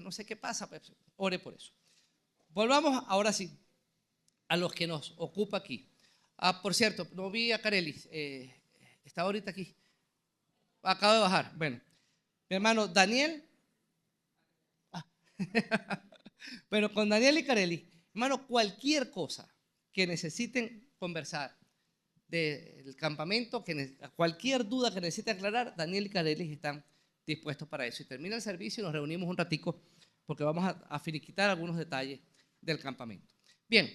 no sé qué pasa, pues, ore por eso. Volvamos ahora sí a los que nos ocupa aquí. Por cierto, no vi a Carelis, está ahorita aquí, acabo de bajar. Bueno, mi hermano Daniel, bueno, con Daniel y Carelis, hermano, cualquier cosa que necesiten conversar del campamento, cualquier duda que necesiten aclarar, Daniel y Carelis están dispuestos para eso. Y termina el servicio y nos reunimos un ratico porque vamos a finiquitar algunos detalles del campamento. Bien,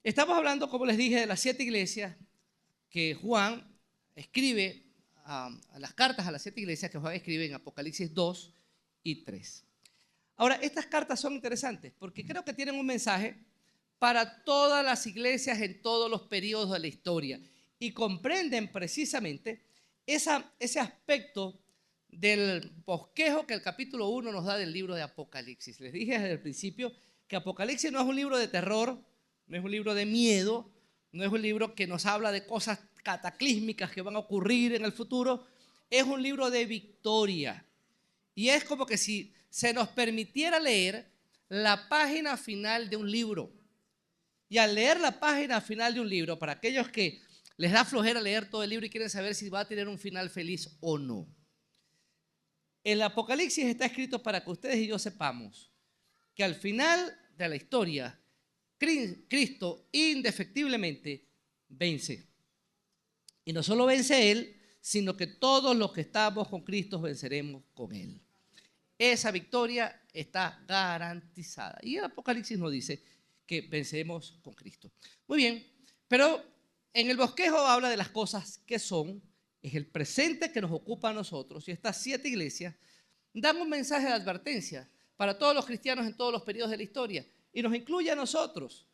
estamos hablando, como les dije, de las 7 iglesias que Juan escribe, a las cartas a las 7 iglesias que Juan escribe en Apocalipsis 2 y 3. Ahora, estas cartas son interesantes porque creo que tienen un mensaje para todas las iglesias en todos los periodos de la historia y comprenden precisamente ese aspecto del bosquejo que el capítulo 1 nos da del libro de Apocalipsis. Les dije desde el principio que Apocalipsis no es un libro de terror, no es un libro de miedo, no es un libro que nos habla de cosas cataclísmicas que van a ocurrir en el futuro, es un libro de victoria. Y es como que si se nos permitiera leer la página final de un libro. Y al leer la página final de un libro, para aquellos que les da flojera leer todo el libro y quieren saber si va a tener un final feliz o no, el Apocalipsis está escrito para que ustedes y yo sepamos que al final de la historia, Cristo indefectiblemente vence. Y no solo vence Él, sino que todos los que estamos con Cristo venceremos con Él. Esa victoria está garantizada. Y el Apocalipsis nos dice que venceremos con Cristo. Muy bien, pero en el bosquejo habla de las cosas que son, es el presente que nos ocupa a nosotros. Y estas 7 iglesias dan un mensaje de advertencia para todos los cristianos en todos los periodos de la historia. Y nos incluye a nosotros.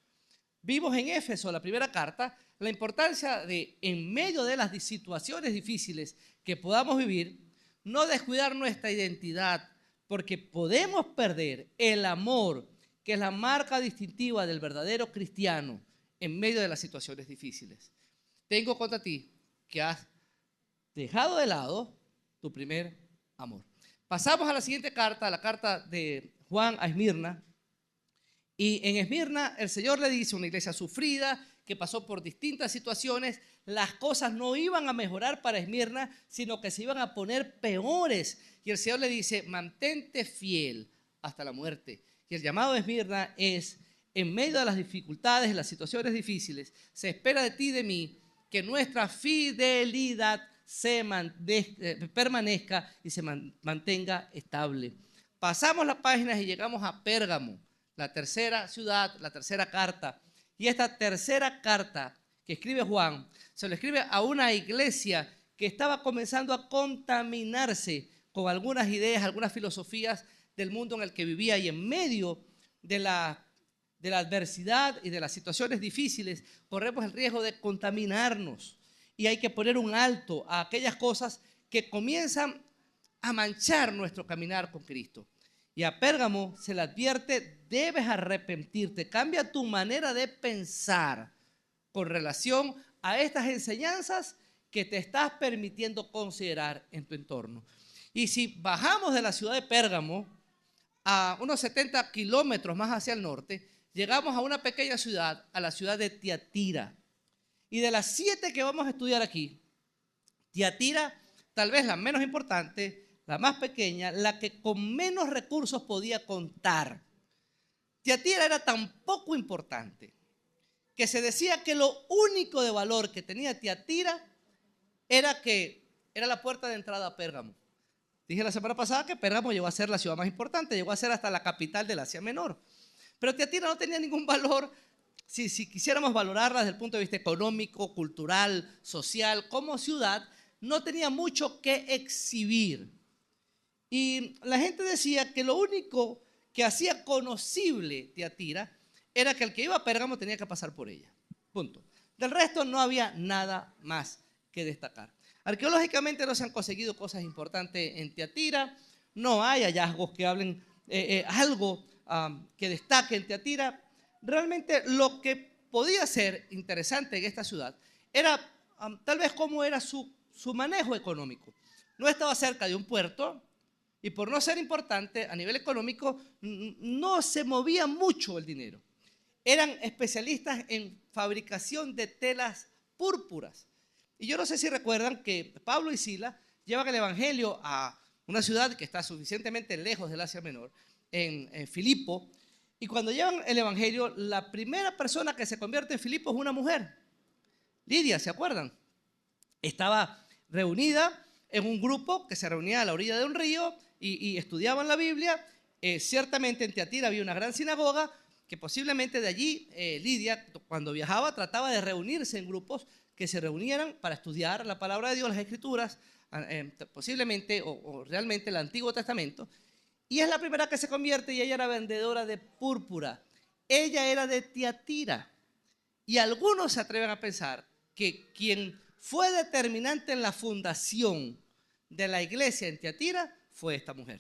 Vimos en Éfeso, la primera carta, la importancia de, en medio de las situaciones difíciles que podamos vivir, no descuidar nuestra identidad, porque podemos perder el amor, que es la marca distintiva del verdadero cristiano en medio de las situaciones difíciles. Tengo contra ti que has dejado de lado tu primer amor. Pasamos a la siguiente carta, a la carta de Juan a Esmirna. Y en Esmirna el Señor le dice, una iglesia sufrida, que pasó por distintas situaciones, las cosas no iban a mejorar para Esmirna, sino que se iban a poner peores. Y el Señor le dice, mantente fiel hasta la muerte. Y el llamado de Esmirna es, en medio de las dificultades, de las situaciones difíciles, se espera de ti y de mí que nuestra fidelidad permanezca y se mantenga estable. Pasamos las páginas y llegamos a Pérgamo, la tercera ciudad, la tercera carta. Y esta tercera carta que escribe Juan, se lo escribe a una iglesia que estaba comenzando a contaminarse con algunas ideas, algunas filosofías del mundo en el que vivía, y en medio de la adversidad y de las situaciones difíciles corremos el riesgo de contaminarnos, y hay que poner un alto a aquellas cosas que comienzan a manchar nuestro caminar con Cristo. Y a Pérgamo se le advierte, debes arrepentirte, cambia tu manera de pensar con relación a estas enseñanzas que te estás permitiendo considerar en tu entorno. Y si bajamos de la ciudad de Pérgamo a unos 70 kilómetros más hacia el norte, llegamos a una pequeña ciudad, a la ciudad de Tiatira. Y de las 7 que vamos a estudiar aquí, Tiatira, tal vez la menos importante, la más pequeña, la que con menos recursos podía contar. Tiatira era tan poco importante que se decía que lo único de valor que tenía Tiatira era que era la puerta de entrada a Pérgamo. Dije la semana pasada que Pérgamo llegó a ser la ciudad más importante, llegó a ser hasta la capital del Asia Menor. Pero Tiatira no tenía ningún valor si quisiéramos valorarla desde el punto de vista económico, cultural, social, como ciudad, no tenía mucho que exhibir. Y la gente decía que lo único que hacía conocible Tiatira era que el que iba a Pérgamo tenía que pasar por ella. Punto. Del resto no había nada más que destacar. Arqueológicamente no se han conseguido cosas importantes en Tiatira, no hay hallazgos que hablen algo que destaque en Tiatira. Realmente lo que podía ser interesante en esta ciudad era tal vez cómo era su manejo económico. No estaba cerca de un puerto, y por no ser importante a nivel económico, no se movía mucho el dinero. Eran especialistas en fabricación de telas púrpuras. Y yo no sé si recuerdan que Pablo y Silas llevan el evangelio a una ciudad que está suficientemente lejos del Asia Menor, en Filipo. Y cuando llevan el evangelio, la primera persona que se convierte en Filipo es una mujer, Lidia, ¿se acuerdan? Estaba reunida en un grupo que se reunía a la orilla de un río y estudiaban la Biblia. Ciertamente en Tiatira había una gran sinagoga, que posiblemente de allí Lidia, cuando viajaba, trataba de reunirse en grupos que se reunieran para estudiar la palabra de Dios, las Escrituras, posiblemente o realmente el Antiguo Testamento. Y es la primera que se convierte, y ella era vendedora de púrpura. Ella era de Tiatira. Y algunos se atreven a pensar que quien fue determinante en la fundación de la iglesia en Tiatira fue esta mujer.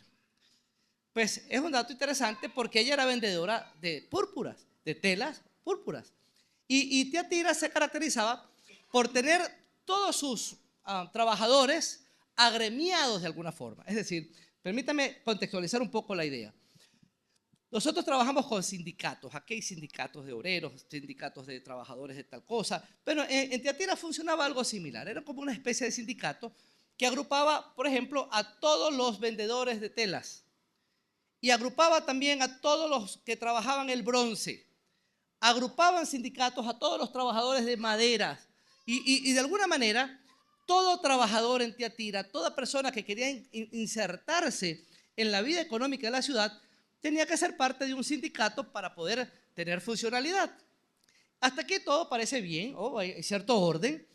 Pues es un dato interesante porque ella era vendedora de púrpuras, de telas púrpuras. Y Tiatira se caracterizaba por tener todos sus trabajadores agremiados de alguna forma. Es decir, permítame contextualizar un poco la idea. Nosotros trabajamos con sindicatos. Aquí hay sindicatos de obreros, sindicatos de trabajadores de tal cosa. Pero en Tiatira funcionaba algo similar. Era como una especie de sindicato que agrupaba, por ejemplo, a todos los vendedores de telas. Y agrupaba también a todos los que trabajaban el bronce. Agrupaban sindicatos a todos los trabajadores de maderas. Y de alguna manera, todo trabajador en Tiatira, toda persona que quería insertarse en la vida económica de la ciudad, tenía que ser parte de un sindicato para poder tener funcionalidad. Hasta aquí todo parece bien, hay cierto orden.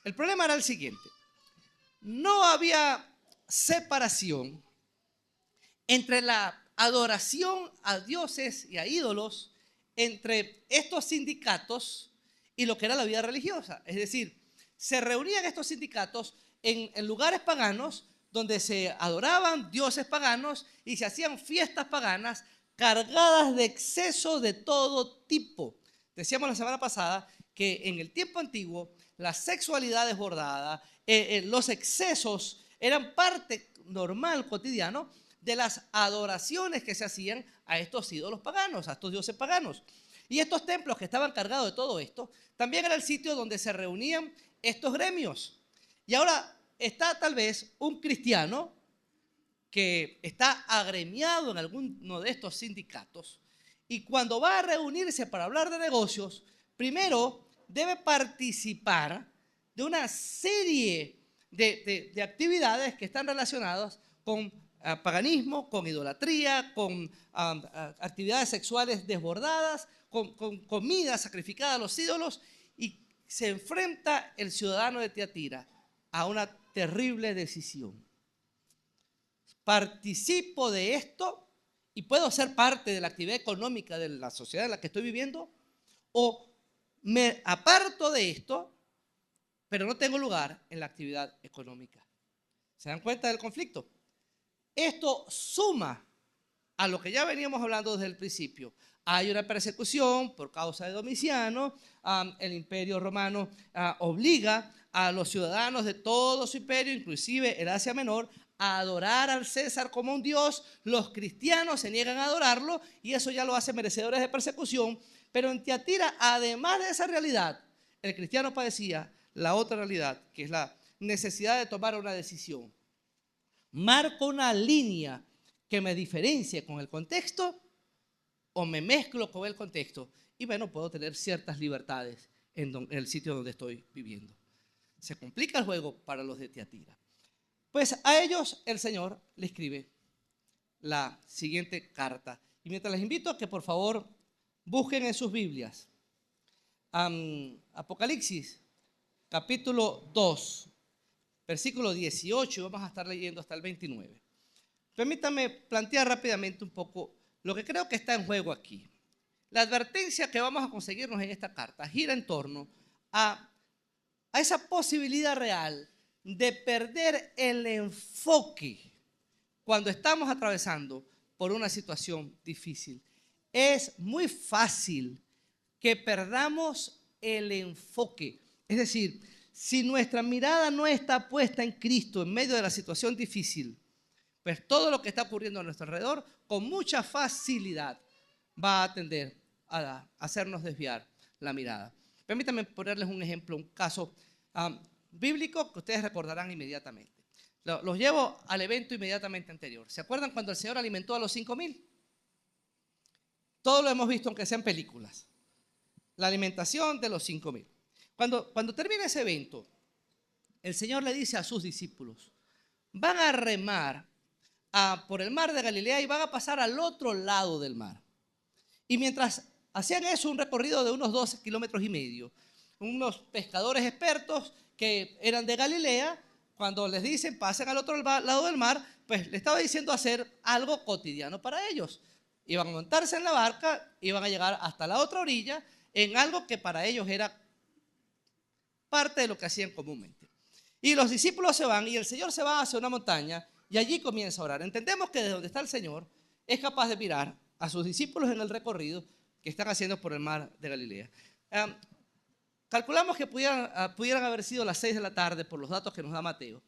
El problema era el siguiente. No había separación entre la adoración a dioses y a ídolos entre estos sindicatos y lo que era la vida religiosa. Es decir, se reunían estos sindicatos en lugares paganos donde se adoraban dioses paganos y se hacían fiestas paganas cargadas de exceso de todo tipo. Decíamos la semana pasada que en el tiempo antiguo la sexualidad desbordada, los excesos eran parte normal, cotidiano, de las adoraciones que se hacían a estos ídolos paganos, a estos dioses paganos. Y estos templos que estaban cargados de todo esto, también era el sitio donde se reunían estos gremios. Y ahora está tal vez un cristiano que está agremiado en alguno de estos sindicatos y cuando va a reunirse para hablar de negocios, primero debe participar de una serie de actividades que están relacionadas con paganismo, con idolatría, con actividades sexuales desbordadas, con comida sacrificada a los ídolos, y se enfrenta el ciudadano de Tiatira a una terrible decisión. ¿Participo de esto y puedo ser parte de la actividad económica de la sociedad en la que estoy viviendo? ¿O me aparto de esto, pero no tengo lugar en la actividad económica? ¿Se dan cuenta del conflicto? Esto suma a lo que ya veníamos hablando desde el principio. Hay una persecución por causa de Domiciano. El imperio romano obliga a los ciudadanos de todo su imperio, inclusive el Asia Menor, a adorar al César como un dios. Los cristianos se niegan a adorarlo y eso ya lo hace merecedores de persecución. Pero en Tiatira, además de esa realidad, el cristiano padecía la otra realidad, que es la necesidad de tomar una decisión. ¿Marco una línea que me diferencie con el contexto o me mezclo con el contexto? Y bueno, puedo tener ciertas libertades en el sitio donde estoy viviendo. Se complica el juego para los de Tiatira. Pues a ellos el Señor le escribe la siguiente carta. Y mientras les invito a que por favor busquen en sus Biblias Apocalipsis capítulo 2, versículo 18, y vamos a estar leyendo hasta el 29. Permítanme plantear rápidamente un poco lo que creo que está en juego aquí. La advertencia que vamos a conseguirnos en esta carta gira en torno a esa posibilidad real de perder el enfoque cuando estamos atravesando por una situación difícil. Es muy fácil que perdamos el enfoque. Es decir, si nuestra mirada no está puesta en Cristo en medio de la situación difícil, pues todo lo que está ocurriendo a nuestro alrededor con mucha facilidad va a tender a hacernos desviar la mirada. Permítanme ponerles un ejemplo, un caso bíblico que ustedes recordarán inmediatamente. Los llevo al evento inmediatamente anterior. ¿Se acuerdan cuando el Señor alimentó a los 5,000? Todo lo hemos visto, aunque sean películas. La alimentación de los 5,000. Cuando termina ese evento, el Señor le dice a sus discípulos, van a remar por el mar de Galilea y van a pasar al otro lado del mar. Y mientras hacían eso, un recorrido de unos 12,5 kilómetros, unos pescadores expertos que eran de Galilea, cuando les dicen pasen al otro lado del mar, pues le estaba diciendo hacer algo cotidiano para ellos. Iban a montarse en la barca, iban a llegar hasta la otra orilla en algo que para ellos era parte de lo que hacían comúnmente. Y los discípulos se van y el Señor se va hacia una montaña y allí comienza a orar. Entendemos que desde donde está el Señor es capaz de mirar a sus discípulos en el recorrido que están haciendo por el mar de Galilea. Calculamos que pudieran haber sido las 6 de la tarde por los datos que nos da Mateo.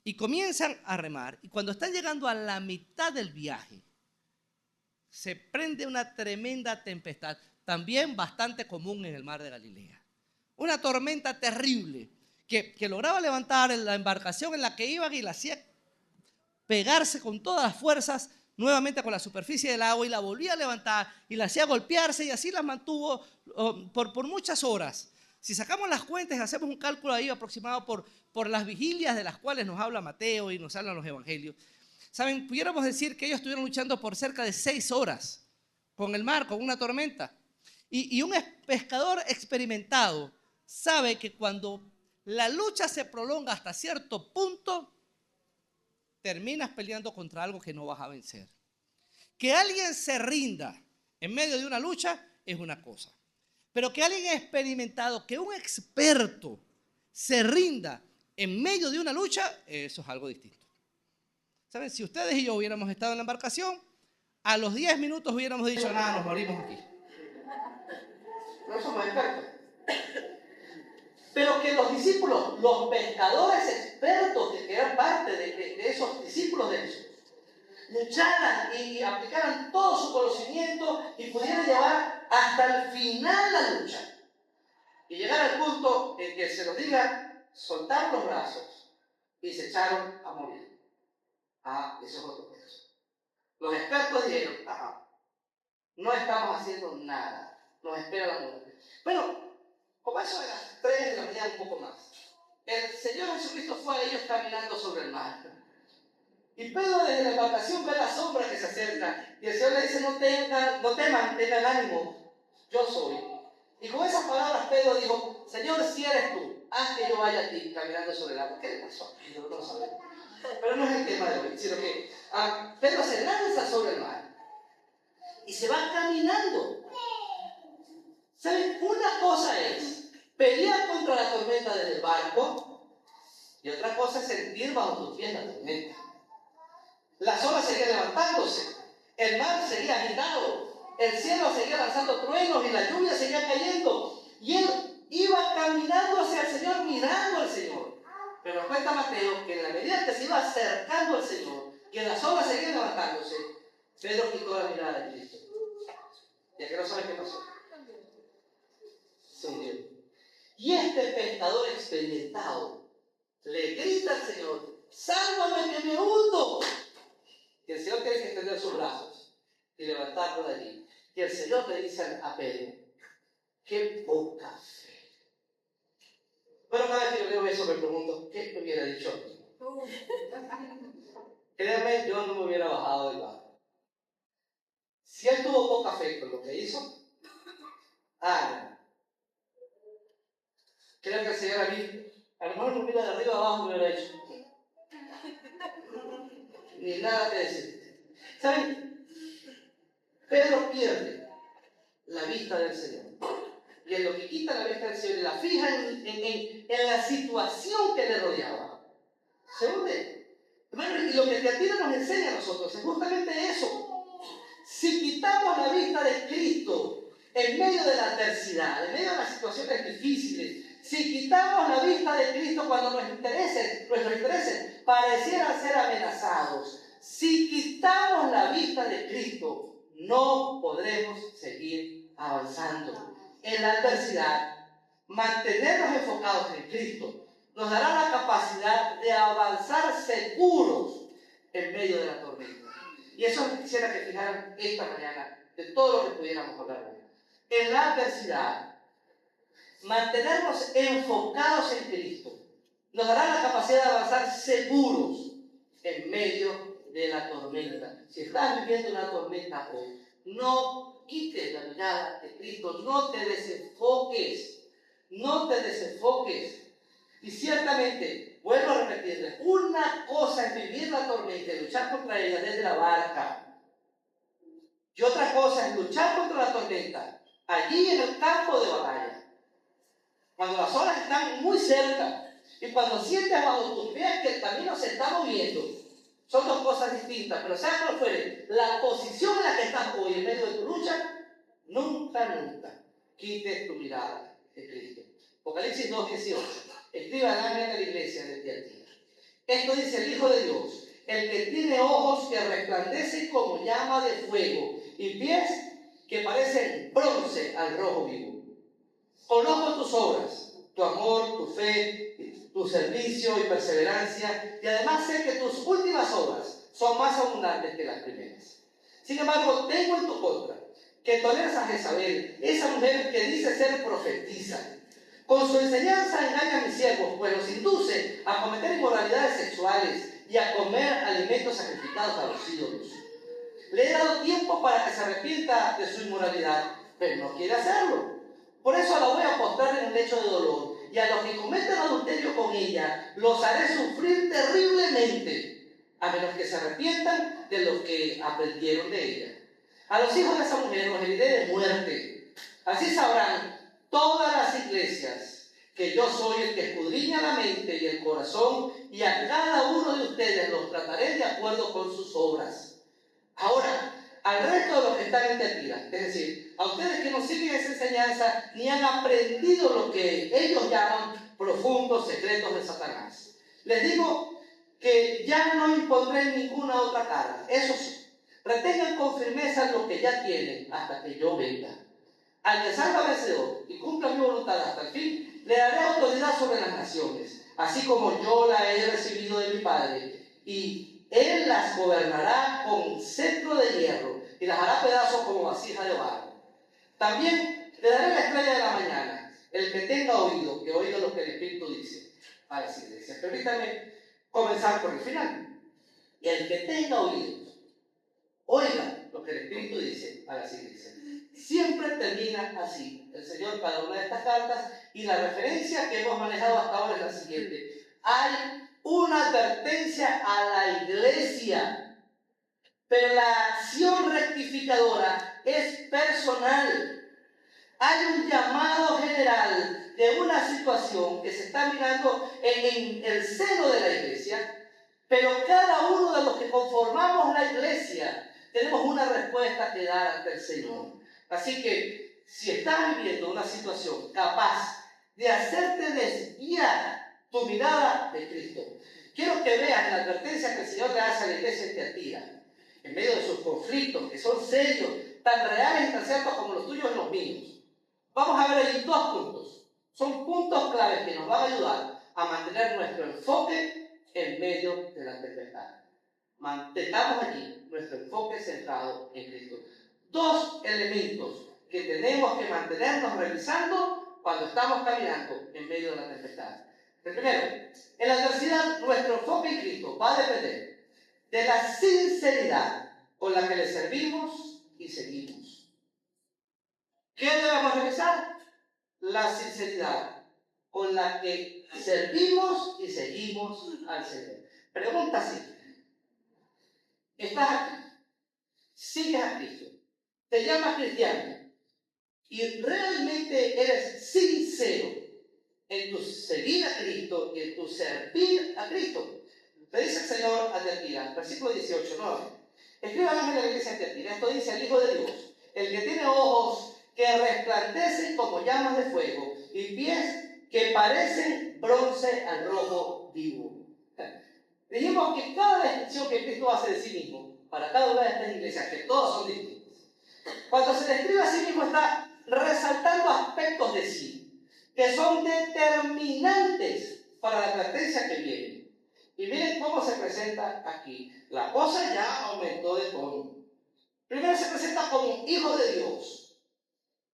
Y comienzan a remar. Y cuando están llegando a la mitad del viaje, se prende una tremenda tempestad, también bastante común en el mar de Galilea. Una tormenta terrible que lograba levantar la embarcación en la que iban y la hacía pegarse con todas las fuerzas nuevamente con la superficie del agua y la volvía a levantar y la hacía golpearse y así la mantuvo por muchas horas. Si sacamos las cuentas y hacemos un cálculo ahí aproximado por las vigilias de las cuales nos habla Mateo y nos hablan los evangelios, ¿saben? Pudiéramos decir que ellos estuvieron luchando por cerca de 6 horas con el mar, con una tormenta. Y un pescador experimentado sabe que cuando la lucha se prolonga hasta cierto punto, terminas peleando contra algo que no vas a vencer. Que alguien se rinda en medio de una lucha es una cosa. Pero que alguien experimentado, que un experto se rinda en medio de una lucha, eso es algo distinto. ¿Saben? Si ustedes y yo hubiéramos estado en la embarcación, a los 10 minutos hubiéramos dicho, nada, nos morimos aquí. No somos expertos. Pero que los discípulos, los pescadores expertos que eran parte de esos discípulos de Jesús, lucharan y aplicaran todo su conocimiento y pudieran llevar hasta el final la lucha. Y llegar al punto en que se nos diga, soltar los brazos y se echaron a morir. Eso es otro caso. Los expertos dijeron, no estamos haciendo nada, nos espera la muerte. Bueno, como eso de las 3 de la mañana, un poco más, el Señor Jesucristo fue a ellos caminando sobre el mar. Y Pedro desde la embarcación ve la sombra que se acerca. Y el Señor le dice, no teman, tengan ánimo, yo soy. Y con esas palabras Pedro dijo, Señor, si eres tú, haz que yo vaya a ti caminando sobre el agua. ¿Qué le pasó a Pedro? No lo sabemos. Pero no es el tema de hoy, sino que Pedro se lanza sobre el mar y se va caminando. ¿Saben? Una cosa es pelear contra la tormenta desde el barco y otra cosa es sentir bajo tus pies la tormenta. Las olas seguían levantándose, el mar seguía agitado, el cielo seguía lanzando truenos y la lluvia seguía cayendo. Y él iba caminando hacia el Señor, mirando al Señor. Pero nos cuenta Mateo que en la medida que se iba acercando al Señor, que las olas seguían levantándose, Pedro quitó la mirada de Cristo. Ya que no sabe qué pasó. Se hundió. Y este pescador experimentado le grita al Señor, ¡sálvame que me hundo! Y el Señor tiene que extender sus brazos y levantarlo de allí. Y el Señor le dice a Pedro, ¡qué poca fe! Bueno, cada vez que yo leo eso me pregunto, ¿qué me hubiera dicho a mí? Créanme, yo no me hubiera bajado del barco. Si él tuvo poca fe con lo que hizo, creo que el Señor a lo mejor me mira de arriba abajo me hubiera hecho. Ni nada que decir. ¿Saben? Pedro pierde la vista del Señor. Y en lo que quita la vista del Señor y la fija en la situación que le rodeaba, se hunde. Hermano, y lo que Teatira nos enseña a nosotros es justamente eso. Si quitamos la vista de Cristo en medio de la adversidad, en medio de las situaciones difíciles, si quitamos la vista de Cristo cuando nuestros intereses parecieran ser amenazados, si quitamos la vista de Cristo, no podremos seguir avanzando. En la adversidad, mantenernos enfocados en Cristo nos dará la capacidad de avanzar seguros en medio de la tormenta. Y eso quisiera que fijaran esta mañana de todo lo que pudiéramos hablar hoy. En la adversidad, mantenernos enfocados en Cristo nos dará la capacidad de avanzar seguros en medio de la tormenta. Si estás viviendo una tormenta hoy, no quites la mirada de Cristo, no te desenfoques, no te desenfoques. Y ciertamente, vuelvo a repetirles, una cosa es vivir la tormenta y luchar contra ella desde la barca. Y otra cosa es luchar contra la tormenta allí en el campo de batalla. Cuando las olas están muy cerca y cuando sientes bajo tus pies que el camino se está moviendo, son dos cosas distintas. Pero ¿sabes cuál fue? La posición en la que estás hoy en medio de tu lucha, nunca quites tu mirada de Cristo. Apocalipsis 2:18. Escriba el ángel de la iglesia de Tiatira. Esto dice el Hijo de Dios, el que tiene ojos que resplandecen como llama de fuego y pies que parecen bronce al rojo vivo. Conozco tus obras, tu amor, tu fe, tu servicio y perseverancia, y además sé que tus últimas obras son más abundantes que las primeras. Sin embargo, tengo en tu contra que toleras a Jezabel, esa mujer que dice ser profetisa. Con su enseñanza engaña a mis siervos, pues los induce a cometer inmoralidades sexuales y a comer alimentos sacrificados a los ídolos. Le he dado tiempo para que se arrepienta de su inmoralidad, pero no quiere hacerlo. Por eso la voy a postrar en un lecho de dolor, y a los que cometen adulterio con ella, los haré sufrir terriblemente, a menos que se arrepientan de lo que aprendieron de ella. A los hijos de esa mujer los heriré de muerte. Así sabrán todas las iglesias que yo soy el que escudriña la mente y el corazón, y a cada uno de ustedes los trataré de acuerdo con sus obras. Ahora, al resto de los que están en Tiatira, es decir, a ustedes que no siguen esa enseñanza ni han aprendido lo que ellos llaman profundos secretos de Satanás, les digo que ya no impondré ninguna otra carga. Eso sí, retengan con firmeza lo que ya tienen hasta que yo venga. Al que salga vencedor y cumpla mi voluntad hasta el fin, le daré autoridad sobre las naciones, así como yo la he recibido de mi Padre, y Él las gobernará con cetro de hierro y las hará pedazos como vasija de barro. También le daré la estrella de la mañana. El que tenga oído, que oiga lo que el Espíritu dice a las iglesias. Permítanme comenzar por el final. Y el que tenga oídos, oiga lo que el Espíritu dice a las iglesias. Siempre termina así el Señor cada una de estas cartas, y la referencia que hemos manejado hasta ahora es la siguiente. Hay una advertencia a la iglesia, pero la acción rectificadora es personal. Hay un llamado general de una situación que se está mirando en el seno de la iglesia, pero cada uno de los que conformamos la iglesia tenemos una respuesta que dar ante el Señor. Así que si estás viviendo una situación capaz de hacerte desviar tu mirada de Cristo, quiero que veas la advertencia que el Señor le hace a la iglesia en Tiatira, en medio de sus conflictos, que son serios, tan reales y tan ciertos como los tuyos y los míos. Vamos a ver ahí dos puntos. Son puntos claves que nos van a ayudar a mantener nuestro enfoque en medio de la tempestad. Mantengamos allí nuestro enfoque centrado en Cristo. Dos elementos que tenemos que mantenernos revisando cuando estamos caminando en medio de la tempestad. El primero, en la adversidad nuestro enfoque en Cristo va a depender de la sinceridad con la que le servimos y seguimos. ¿Qué debemos revisar? La sinceridad con la que servimos y seguimos al Señor. Pregunta simple. Estás aquí, sigues a Cristo, te llamas cristiano y realmente eres sincero en tu seguir a Cristo y en tu servir a Cristo. Le dice el Señor a Tiatira, versículo 18, 9. Escribe al ángel de la iglesia de Tiatira. Esto dice el Hijo de Dios, el que tiene ojos que resplandecen como llamas de fuego y pies que parecen bronce al rojo vivo. Dijimos que cada descripción que Cristo hace de sí mismo, para cada una de estas iglesias, que todas son distintas, cuando se describe a sí mismo está resaltando aspectos de sí, que son determinantes para la advertencia que viene. Y miren cómo se presenta aquí. La cosa ya aumentó de tono. Primero se presenta como hijo de Dios.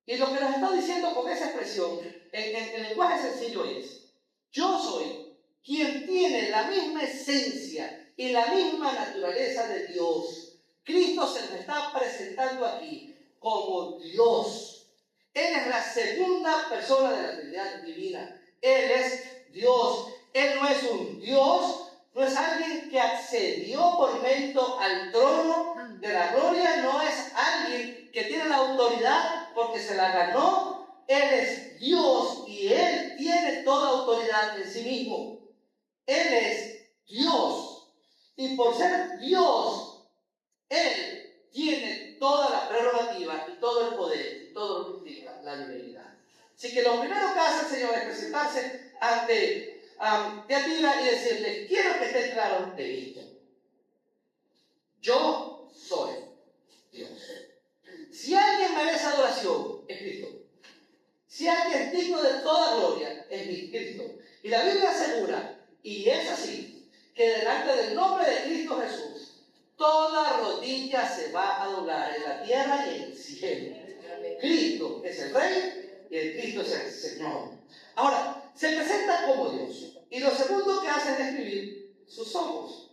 Y lo que nos está diciendo con esa expresión, en lenguaje sencillo es: yo soy quien tiene la misma esencia y la misma naturaleza de Dios. Cristo se nos está presentando aquí como Dios. Él es la segunda persona de la Trinidad divina. Él es Dios. Él no es un Dios, no es alguien que accedió por mérito al trono de la gloria, no es alguien que tiene la autoridad porque se la ganó. Él es Dios y Él tiene toda autoridad en sí mismo. Él es Dios. Y por ser Dios, Él tiene toda la prerrogativa y todo el poder y todo lo que implica la divinidad. Así que lo primero que hace el Señor es presentarse ante Teatira y decirle: quiero que esté claro de esto. Yo soy Dios. Si alguien merece adoración, es Cristo. Si alguien es digno de toda gloria, es Cristo. Y la Biblia asegura, y es así, que delante del nombre de Cristo Jesús, toda rodilla se va a doblar en la tierra y en el cielo. Cristo es el Rey y el Cristo es el Señor. Ahora, se presenta como Dios. Y lo segundo que hace es describir sus ojos.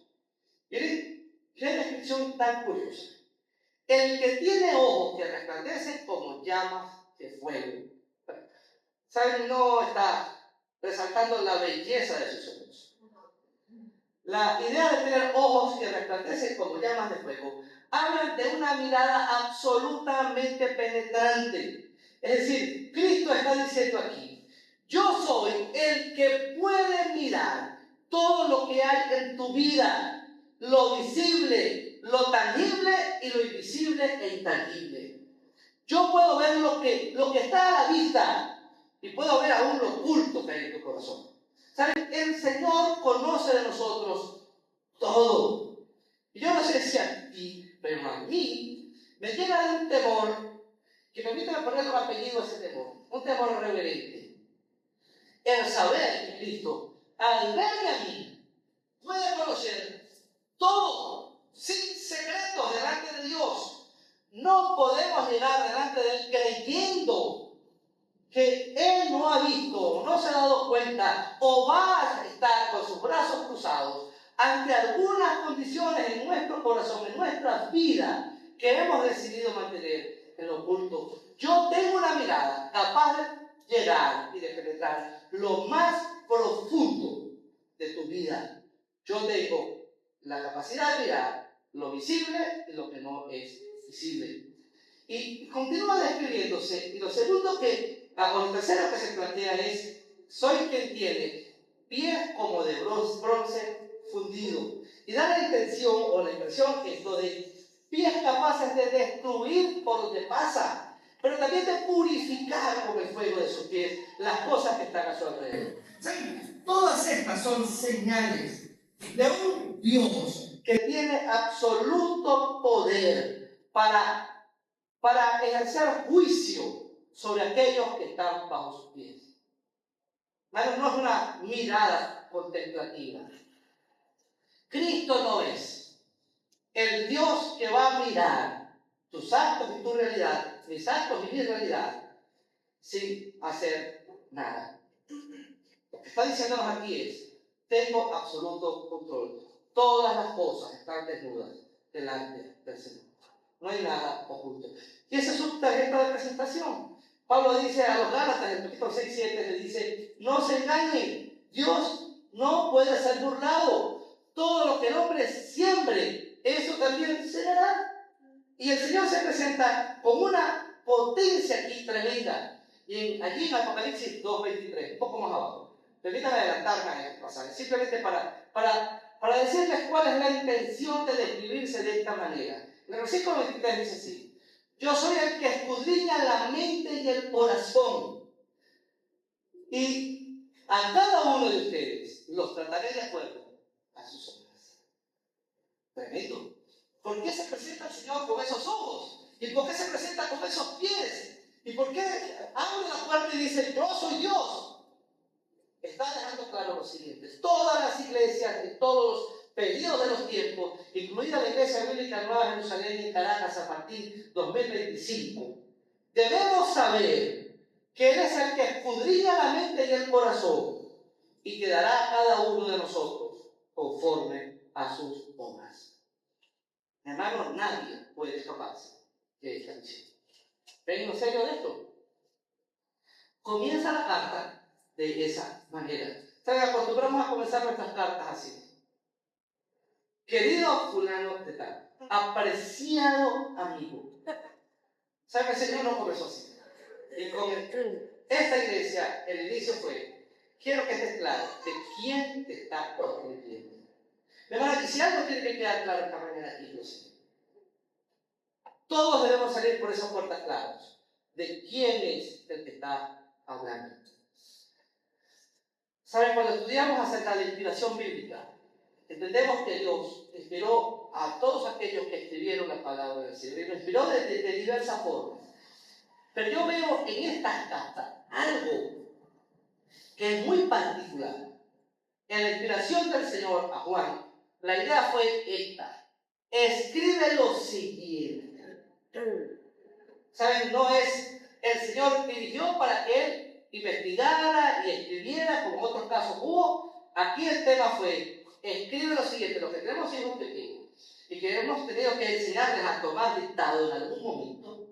Miren, qué descripción tan curiosa. El que tiene ojos que resplandecen como llamas de fuego. ¿Saben? No está resaltando la belleza de sus ojos. La idea de tener ojos que resplandecen como llamas de fuego habla de una mirada absolutamente penetrante. Es decir, Cristo está diciendo aquí: yo soy el que puede mirar todo lo que hay en tu vida, lo visible, lo tangible y lo invisible e intangible. Yo puedo ver lo que está a la vista y puedo ver aún lo oculto que hay en tu corazón. ¿Saben? El Señor conoce de nosotros todo. Y yo no sé si a ti, pero a mí me llena de un temor, que permítame ponerle un apellido a ese temor, un temor reverente. El saber que Cristo, al verme a mí, puede conocer todo, sin secretos delante de Dios. No podemos llegar delante de Él creyendo que Él no ha visto, no se ha dado cuenta, o va a estar con sus brazos cruzados ante algunas condiciones en nuestro corazón, en nuestras vidas, que hemos decidido mantener en lo oculto. Yo tengo una mirada capaz de llegar y de penetrar lo más profundo de tu vida. Yo tengo la capacidad de mirar lo visible y lo que no es visible. Y continúa describiéndose. Y lo segundo o el tercero que se plantea es: soy quien tiene pies como de bronce fundido. Y da la intención o la impresión que esto de pies capaces de destruir por donde pasa, pero también de purificar con el fuego de sus pies las cosas que están a su alrededor. ¿Sí? Todas estas son señales de un Dios que tiene absoluto poder para ejercer juicio sobre aquellos que están bajo sus pies. Bueno, no es una mirada contemplativa. Cristo no es el Dios que va a mirar tus actos y tu realidad, mis actos y mi realidad, sin hacer nada. Lo que está diciéndonos aquí es: tengo absoluto control. Todas las cosas están desnudas delante del Señor. No hay nada oculto. Y esa es su tarjeta de presentación. Pablo dice a los Gálatas, en el capítulo 6-7, le dice: no se engañen, Dios no puede ser burlado. Todo lo que el hombre siembre, eso también se dará. Y el Señor se presenta con una potencia aquí tremenda. Y allí en Apocalipsis 2:23, un poco más abajo, permítanme adelantarme a este pasaje, simplemente para decirles cuál es la intención de describirse de esta manera. En el versículo 23 dice así: yo soy el que escudriña la mente y el corazón, y a cada uno de ustedes los trataré de acuerdo a sus obras. Tremendo. ¿Por qué se presenta el Señor con esos ojos? ¿Y por qué se presenta con esos pies? ¿Y por qué abre la puerta y dice, yo soy Dios? Está dejando claro lo siguiente. Todas las iglesias de todos los periodos de los tiempos, incluida la Iglesia Bíblica Nueva Jerusalén en Caracas a partir de 2025, debemos saber que Él es el que escudriña la mente y el corazón y que dará a cada uno de nosotros conforme a sus obras. Hermano, nadie puede escaparse de esta misión. ¿Ven lo serio de esto? Comienza la carta de esa manera. ¿Saben? Acostumbramos a comenzar nuestras cartas así. Querido fulano de tal, apreciado amigo. ¿Saben? El Señor no comenzó así. Y con esta iglesia, el inicio fue, quiero que estés claro de quién te está escribiendo. De manera que si algo tiene que quedar claro de esta manera aquí, lo sé. Todos debemos salir por esas puertas claras de quién es el que está hablando. ¿Saben? Cuando estudiamos acerca de la inspiración bíblica, entendemos que Dios inspiró a todos aquellos que escribieron la palabra del Señor y lo inspiró de diversas formas. Pero yo veo en estas cartas algo que es muy particular. En la inspiración del Señor a Juan, la idea fue esta: escribe lo siguiente. ¿Saben? No es el Señor dirigió para que él investigara y escribiera, como en otros casos hubo. Aquí el tema fue: escribe lo siguiente. Los que tenemos hijos pequeños y que hemos tenido que enseñarles a tomar dictado en algún momento,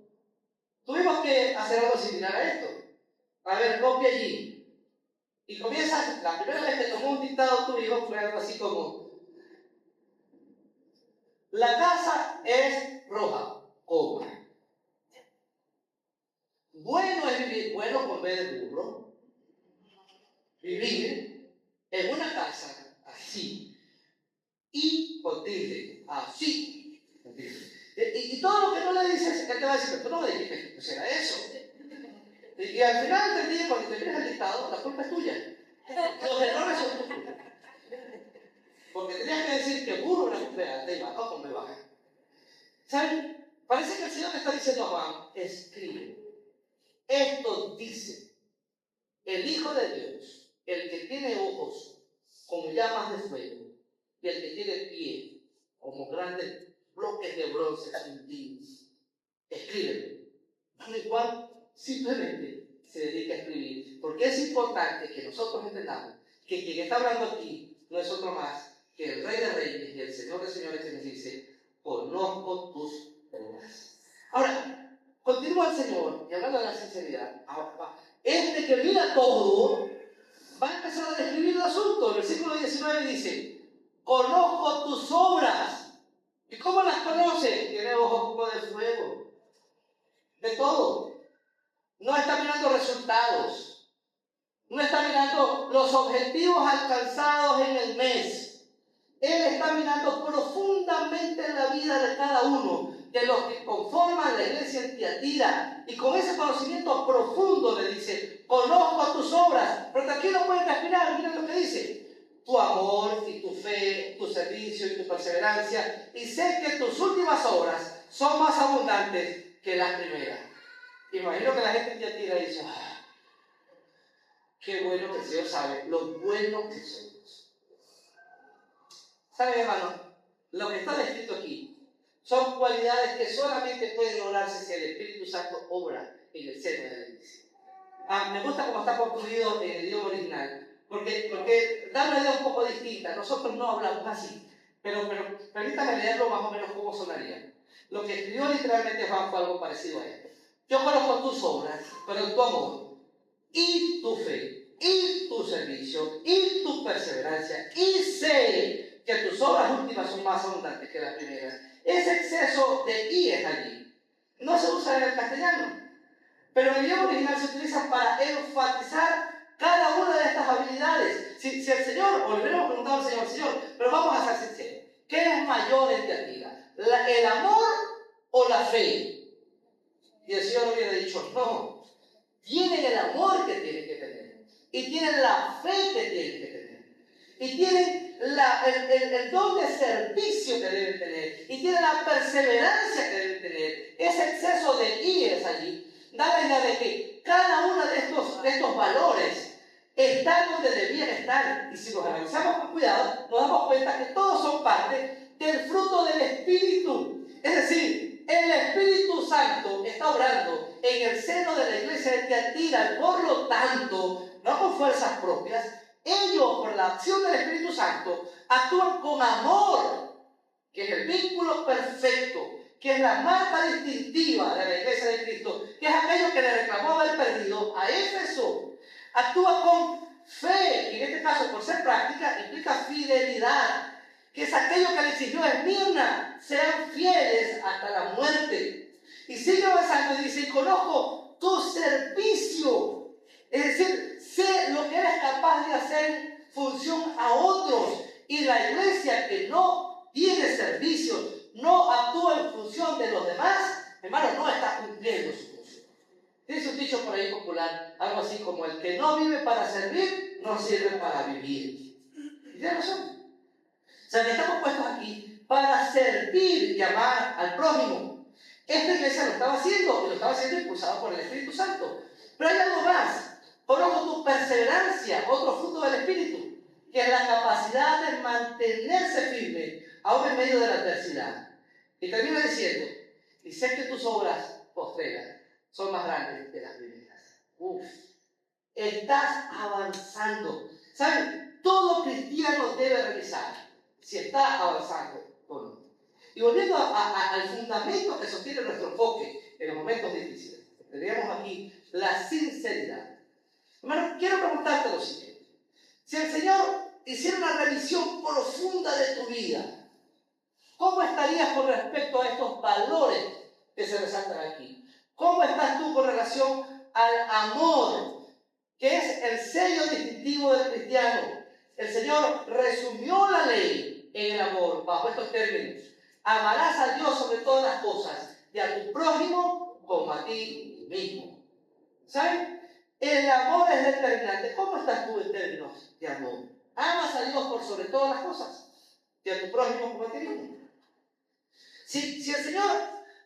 tuvimos que hacer algo similar a esto. A ver, copia allí. Y comienzas, la primera vez que tomó un dictado tu hijo fue algo así como: la casa es roja, coma. Bueno es vivir, bueno con B de burro, vivir en una casa así y con tilde, así. Y todo lo que no le dices, él te va a decir, pero tú no me dijiste, pues era eso. Y al final del día, cuando te vienes el dictado, la culpa es tuya. Los errores son tuyos. Porque tenías que decir que burro era un peate y baja con B baja. ¿Saben? Parece que el Señor le está diciendo a Juan: escribe. Esto dice el Hijo de Dios, el que tiene ojos como llamas de fuego y el que tiene pie como grandes bloques de bronce hundidos. Escríbelo. Bueno, y Juan simplemente se dedica a escribir, porque es importante que nosotros entendamos que quien está hablando aquí no es otro más que el Rey de Reyes y el Señor de Señores, que nos dice: conozco tus obras. Ahora, continúa el Señor, y hablando de la sinceridad, este que mira todo va a empezar a describir el asunto. El versículo 19 dice: conozco tus obras. ¿Y cómo las conoce? Tiene ojos como de fuego. De todo. No está mirando resultados. No está mirando los objetivos alcanzados en el mes. Él está mirando profundamente en la vida de cada uno de los que conforman la iglesia en Tiatira. Y con ese conocimiento profundo le dice: conozco tus obras. Pero aquí no pueden respirar. Miren lo que dice: tu amor y tu fe, tu servicio y tu perseverancia. Y sé que tus últimas obras son más abundantes que las primeras. Imagino que la gente en Tiatira dice: qué bueno que el Señor sabe lo bueno que somos. ¿Saben, hermano? Lo que está descrito aquí son cualidades que solamente pueden lograrse si el Espíritu Santo obra en el seno de la iglesia. Me gusta cómo está concluido en el idioma original, porque da una idea un poco distinta. Nosotros no hablamos así, pero permítame leerlo más o menos cómo sonaría. Lo que escribió literalmente Juan fue algo parecido a esto: yo conozco tus obras, pero tu amor y tu fe y tu servicio y tu perseverancia, y sé que tus obras últimas son más abundantes que las primeras. Ese exceso de "y" es allí. No se usa en el castellano, pero en el idioma original se utiliza para enfatizar cada una de estas habilidades. Si el Señor, o le hubiéramos preguntado al Señor, pero vamos a ser sinceros, ¿qué es mayor en Tiatira? ¿El amor o la fe? Y el Señor hubiera dicho: no, tienen el amor que tienen que tener, y tienen la fe que tienen que tener, y tienen el don de servicio que deben tener y tienen la perseverancia que deben tener. Ese exceso de IES allí da la idea de que cada uno de estos valores está donde debían estar. Y si los analizamos con cuidado, nos damos cuenta que todos son parte del fruto del Espíritu. Es decir, el Espíritu Santo está obrando en el seno de la iglesia de Tiatira. Por lo tanto, no con fuerzas propias, ellos, por la acción del Espíritu Santo, actúan con amor, que es el vínculo perfecto, que es la marca distintiva de la iglesia de Cristo, que es aquello que le reclamó haber perdido a Éfeso. Actúa con fe, y en este caso, por ser práctica, implica fidelidad, que es aquello que le exigió Esmirna: sean fieles hasta la muerte. Y sigue avanzando y dice: y conozco tu servicio, es decir, sé lo que eres capaz de hacer en función a otros. Y la iglesia que no tiene servicio, no actúa en función de los demás, hermano, no está cumpliendo su función. Dice un dicho por ahí popular, algo así como: el que no vive para servir, no sirve para vivir. Y tiene razón. O sea, que estamos puestos aquí para servir y amar al prójimo. Esta iglesia lo estaba haciendo, y lo estaba haciendo impulsado por el Espíritu Santo. Pero hay algo más. Conozco tu perseverancia, otro fruto del Espíritu, que es la capacidad de mantenerse firme aún en medio de la adversidad. Y termina diciendo: y sé que tus obras postreras son más grandes que las primeras. Estás avanzando. ¿Saben? Todo cristiano debe revisar si está avanzando o no. Y volviendo al fundamento que sostiene nuestro enfoque en los momentos difíciles, tenemos aquí la sinceridad. Hermano, quiero preguntarte lo siguiente: si el Señor hiciera una revisión profunda de tu vida, ¿cómo estarías con respecto a estos valores que se resaltan aquí? ¿Cómo estás tú con relación al amor, que es el sello distintivo del cristiano? El Señor resumió la ley en el amor bajo estos términos: amarás a Dios sobre todas las cosas y a tu prójimo como a ti mismo. ¿Saben? El amor es determinante. ¿Cómo estás tú en términos de amor? ¿Amas a Dios por sobre todas las cosas y a tu prójimo como a ti mismo? Si el Señor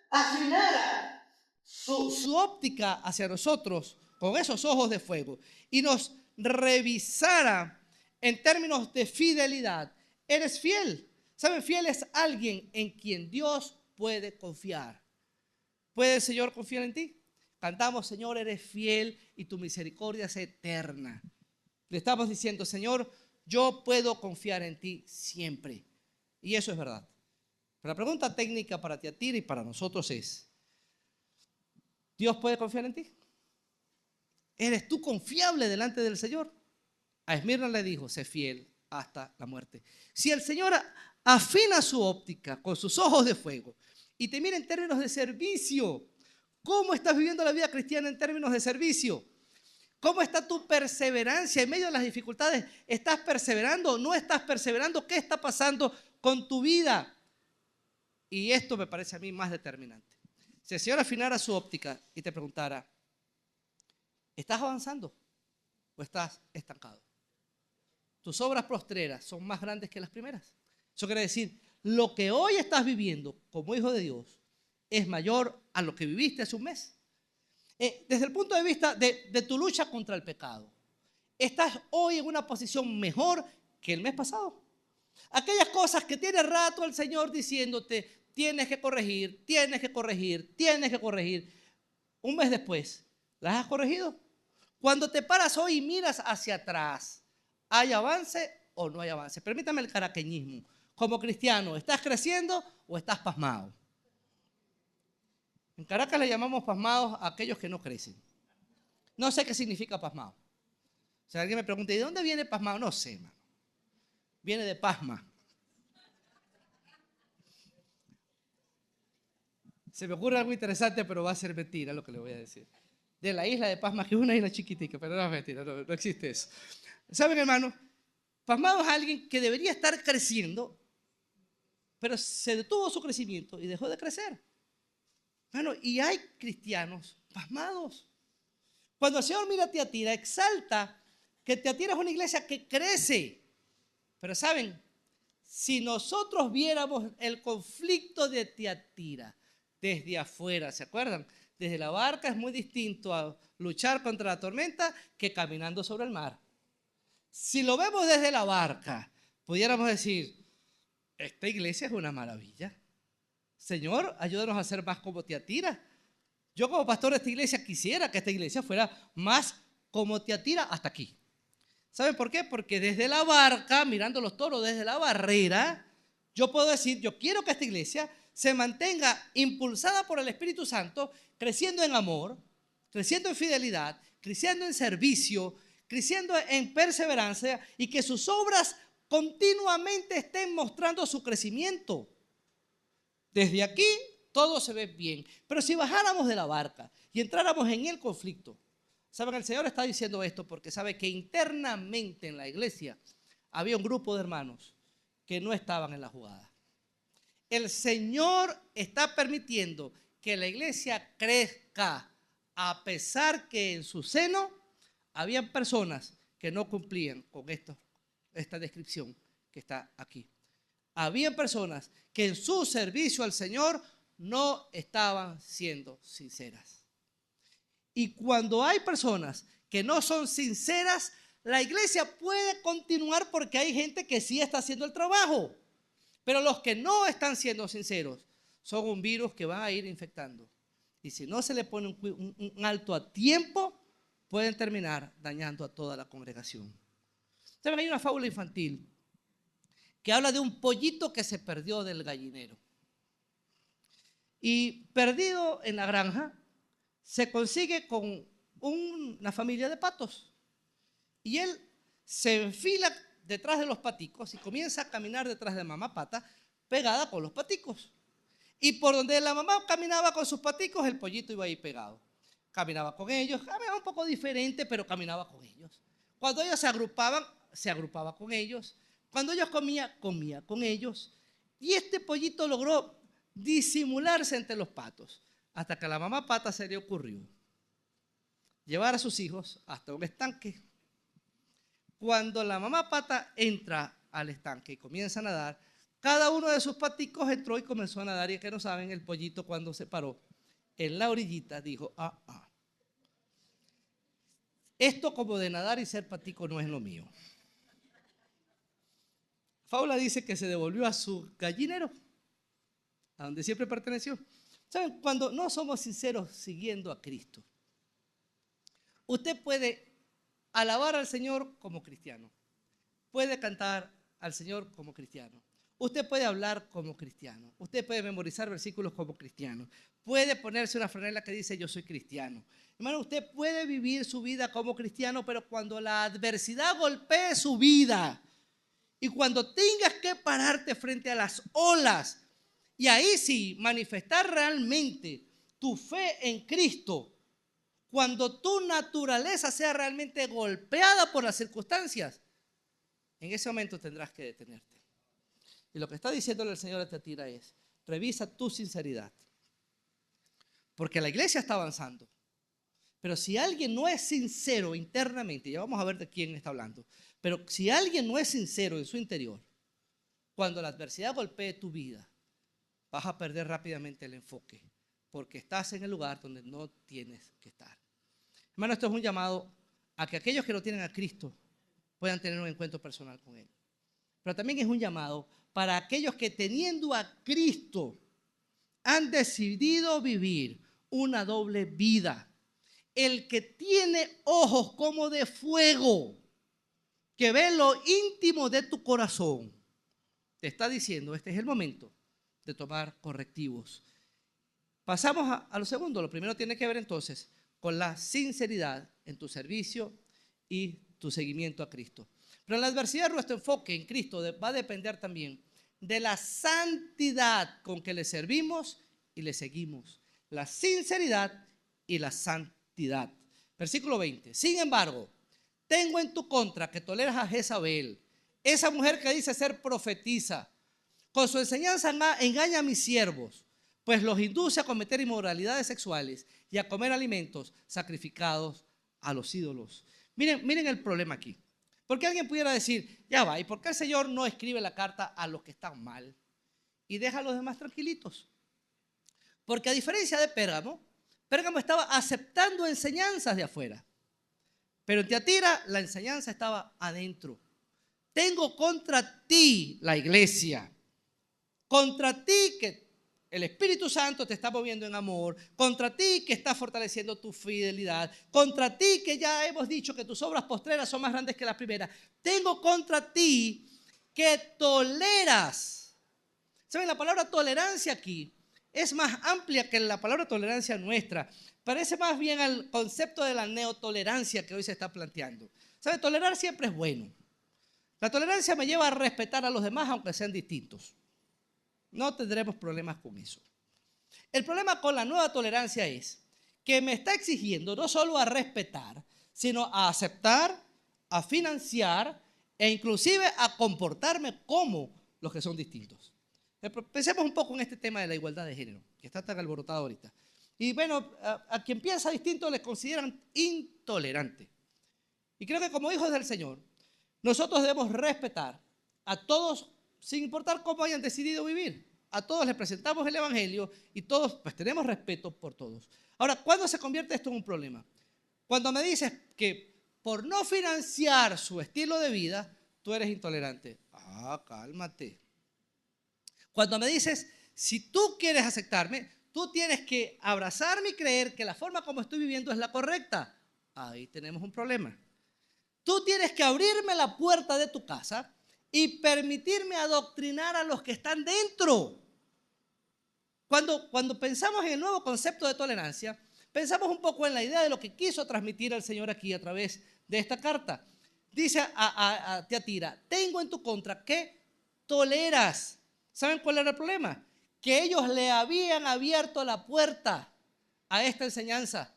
afinara su óptica hacia nosotros con esos ojos de fuego y nos revisara en términos de fidelidad, eres fiel. ¿Saben? Fiel es alguien en quien Dios puede confiar. ¿Puede el Señor confiar en ti? Cantamos: Señor, eres fiel y tu misericordia es eterna. Le estamos diciendo: Señor, yo puedo confiar en ti siempre. Y eso es verdad. Pero la pregunta técnica para Tiatira y para nosotros es: ¿Dios puede confiar en ti? ¿Eres tú confiable delante del Señor? A Esmirna le dijo: sé fiel hasta la muerte. Si el Señor afina su óptica con sus ojos de fuego y te mira en términos de servicio, ¿cómo estás viviendo la vida cristiana en términos de servicio? ¿Cómo está tu perseverancia en medio de las dificultades? ¿Estás perseverando? ¿No estás perseverando? ¿Qué está pasando con tu vida? Y esto me parece a mí más determinante. Si el Señor afinara su óptica y te preguntara: ¿estás avanzando o estás estancado? Tus obras postreras son más grandes que las primeras. Eso quiere decir, lo que hoy estás viviendo como hijo de Dios es mayor a lo que viviste hace un mes. Desde el punto de vista de tu lucha contra el pecado, estás hoy en una posición mejor que el mes pasado. Aquellas cosas que tiene rato el Señor diciéndote: tienes que corregir, tienes que corregir, tienes que corregir. Un mes después, ¿las has corregido? Cuando te paras hoy y miras hacia atrás, ¿hay avance o no hay avance? Permítame el caraqueñismo. Como cristiano, ¿estás creciendo o estás pasmado? En Caracas le llamamos pasmados a aquellos que no crecen. No sé qué significa pasmado. Si alguien me pregunta: ¿y de dónde viene pasmado? No sé, hermano. Viene de pasma. Se me ocurre algo interesante, pero va a ser mentira lo que le voy a decir. De la isla de Pasma, que es una isla chiquitica, pero no es mentira, no existe eso. ¿Saben, hermano? Pasmado es alguien que debería estar creciendo, pero se detuvo su crecimiento y dejó de crecer. Bueno, y hay cristianos pasmados. Cuando el Señor mira a Tiatira, exalta que Tiatira es una iglesia que crece. Pero ¿saben? Si nosotros viéramos el conflicto de Tiatira desde afuera, ¿se acuerdan? Desde la barca es muy distinto a luchar contra la tormenta que caminando sobre el mar. Si lo vemos desde la barca, pudiéramos decir, esta iglesia es una maravilla. Señor, ayúdanos a ser más como Tiatira. Yo como pastor de esta iglesia quisiera que esta iglesia fuera más como Tiatira hasta aquí. ¿Saben por qué? Porque desde la barca, mirando los toros desde la barrera, yo puedo decir, yo quiero que esta iglesia se mantenga impulsada por el Espíritu Santo, creciendo en amor, creciendo en fidelidad, creciendo en servicio, creciendo en perseverancia y que sus obras continuamente estén mostrando su crecimiento. Desde aquí todo se ve bien, pero si bajáramos de la barca y entráramos en el conflicto, ¿saben? El Señor está diciendo esto porque sabe que internamente en la iglesia había un grupo de hermanos que no estaban en la jugada. El Señor está permitiendo que la iglesia crezca a pesar que en su seno habían personas que no cumplían con esta descripción que está aquí. Habían personas que en su servicio al Señor no estaban siendo sinceras. Y cuando hay personas que no son sinceras, la iglesia puede continuar porque hay gente que sí está haciendo el trabajo. Pero los que no están siendo sinceros son un virus que va a ir infectando. Y si no se le pone un alto a tiempo, pueden terminar dañando a toda la congregación. ¿Saben? Hay una fábula infantil que habla de un pollito que se perdió del gallinero. Y perdido en la granja, se consigue con una familia de patos. Y él se enfila detrás de los paticos y comienza a caminar detrás de mamá pata pegada con los paticos. Y por donde la mamá caminaba con sus paticos, el pollito iba ahí pegado. Caminaba con ellos, caminaba un poco diferente, pero caminaba con ellos. Cuando ellos se agrupaban, se agrupaba con ellos. Cuando ellos comían, comía con ellos. Y este pollito logró disimularse entre los patos, hasta que a la mamá pata se le ocurrió llevar a sus hijos hasta un estanque. Cuando la mamá pata entra al estanque y comienza a nadar, cada uno de sus paticos entró y comenzó a nadar. Y es que no saben, el pollito cuando se paró en la orillita dijo, esto como de nadar y ser patico no es lo mío. Fábula dice que se devolvió a su gallinero, a donde siempre perteneció. ¿Saben? Cuando no somos sinceros siguiendo a Cristo, usted puede alabar al Señor como cristiano, puede cantar al Señor como cristiano, usted puede hablar como cristiano, usted puede memorizar versículos como cristiano, puede ponerse una franela que dice yo soy cristiano. Hermano, usted puede vivir su vida como cristiano, pero cuando la adversidad golpee su vida y cuando tengas que pararte frente a las olas y ahí sí manifestar realmente tu fe en Cristo, cuando tu naturaleza sea realmente golpeada por las circunstancias, en ese momento tendrás que detenerte. Y lo que está diciéndole el Señor a Tiatira es, revisa tu sinceridad. Porque la iglesia está avanzando. Pero si alguien no es sincero internamente, ya vamos a ver de quién está hablando, pero si alguien no es sincero en su interior, cuando la adversidad golpee tu vida, vas a perder rápidamente el enfoque, porque estás en el lugar donde no tienes que estar. Hermano, esto es un llamado a que aquellos que no tienen a Cristo puedan tener un encuentro personal con Él. Pero también es un llamado para aquellos que teniendo a Cristo han decidido vivir una doble vida. El que tiene ojos como de fuego, que ve lo íntimo de tu corazón, te está diciendo, este es el momento de tomar correctivos. Pasamos a lo segundo. Lo primero tiene que ver entonces con la sinceridad en tu servicio y tu seguimiento a Cristo. Pero en la adversidad nuestro enfoque en Cristo va a depender también de la santidad con que le servimos y le seguimos. La sinceridad y la santidad. Versículo 20. Sin embargo, tengo en tu contra que toleras a Jezabel, esa mujer que dice ser profetisa. Con su enseñanza engaña a mis siervos, pues los induce a cometer inmoralidades sexuales y a comer alimentos sacrificados a los ídolos. Miren el problema aquí. Porque alguien pudiera decir, ya va, ¿y por qué el Señor no escribe la carta a los que están mal y deja a los demás tranquilitos? Porque a diferencia de Pérgamo, Pérgamo estaba aceptando enseñanzas de afuera. Pero en Tiatira la enseñanza estaba adentro. Tengo contra ti, la iglesia, contra ti que el Espíritu Santo te está moviendo en amor, contra ti que está fortaleciendo tu fidelidad, contra ti que ya hemos dicho que tus obras postreras son más grandes que las primeras. Tengo contra ti que toleras. ¿Saben? La palabra tolerancia aquí es más amplia que la palabra tolerancia nuestra. Parece más bien al concepto de la neotolerancia que hoy se está planteando. ¿Saben? Tolerar siempre es bueno. La tolerancia me lleva a respetar a los demás aunque sean distintos. No tendremos problemas con eso. El problema con la nueva tolerancia es que me está exigiendo no solo a respetar, sino a aceptar, a financiar e inclusive a comportarme como los que son distintos. Pensemos un poco en este tema de la igualdad de género, que está tan alborotado ahorita. Y bueno, a quien piensa distinto les consideran intolerante. Y creo que como hijos del Señor, nosotros debemos respetar a todos sin importar cómo hayan decidido vivir. A todos les presentamos el Evangelio y todos pues tenemos respeto por todos. Ahora, ¿cuándo se convierte esto en un problema? Cuando me dices que por no financiar su estilo de vida, tú eres intolerante. Ah, cálmate. Cuando me dices, si tú quieres aceptarme, tú tienes que abrazarme y creer que la forma como estoy viviendo es la correcta. Ahí tenemos un problema. Tú tienes que abrirme la puerta de tu casa y permitirme adoctrinar a los que están dentro. Cuando pensamos en el nuevo concepto de tolerancia, pensamos un poco en la idea de lo que quiso transmitir el Señor aquí a través de esta carta. Dice a Tiatira, tengo en tu contra que toleras. ¿Saben cuál era el problema? Que ellos le habían abierto la puerta a esta enseñanza.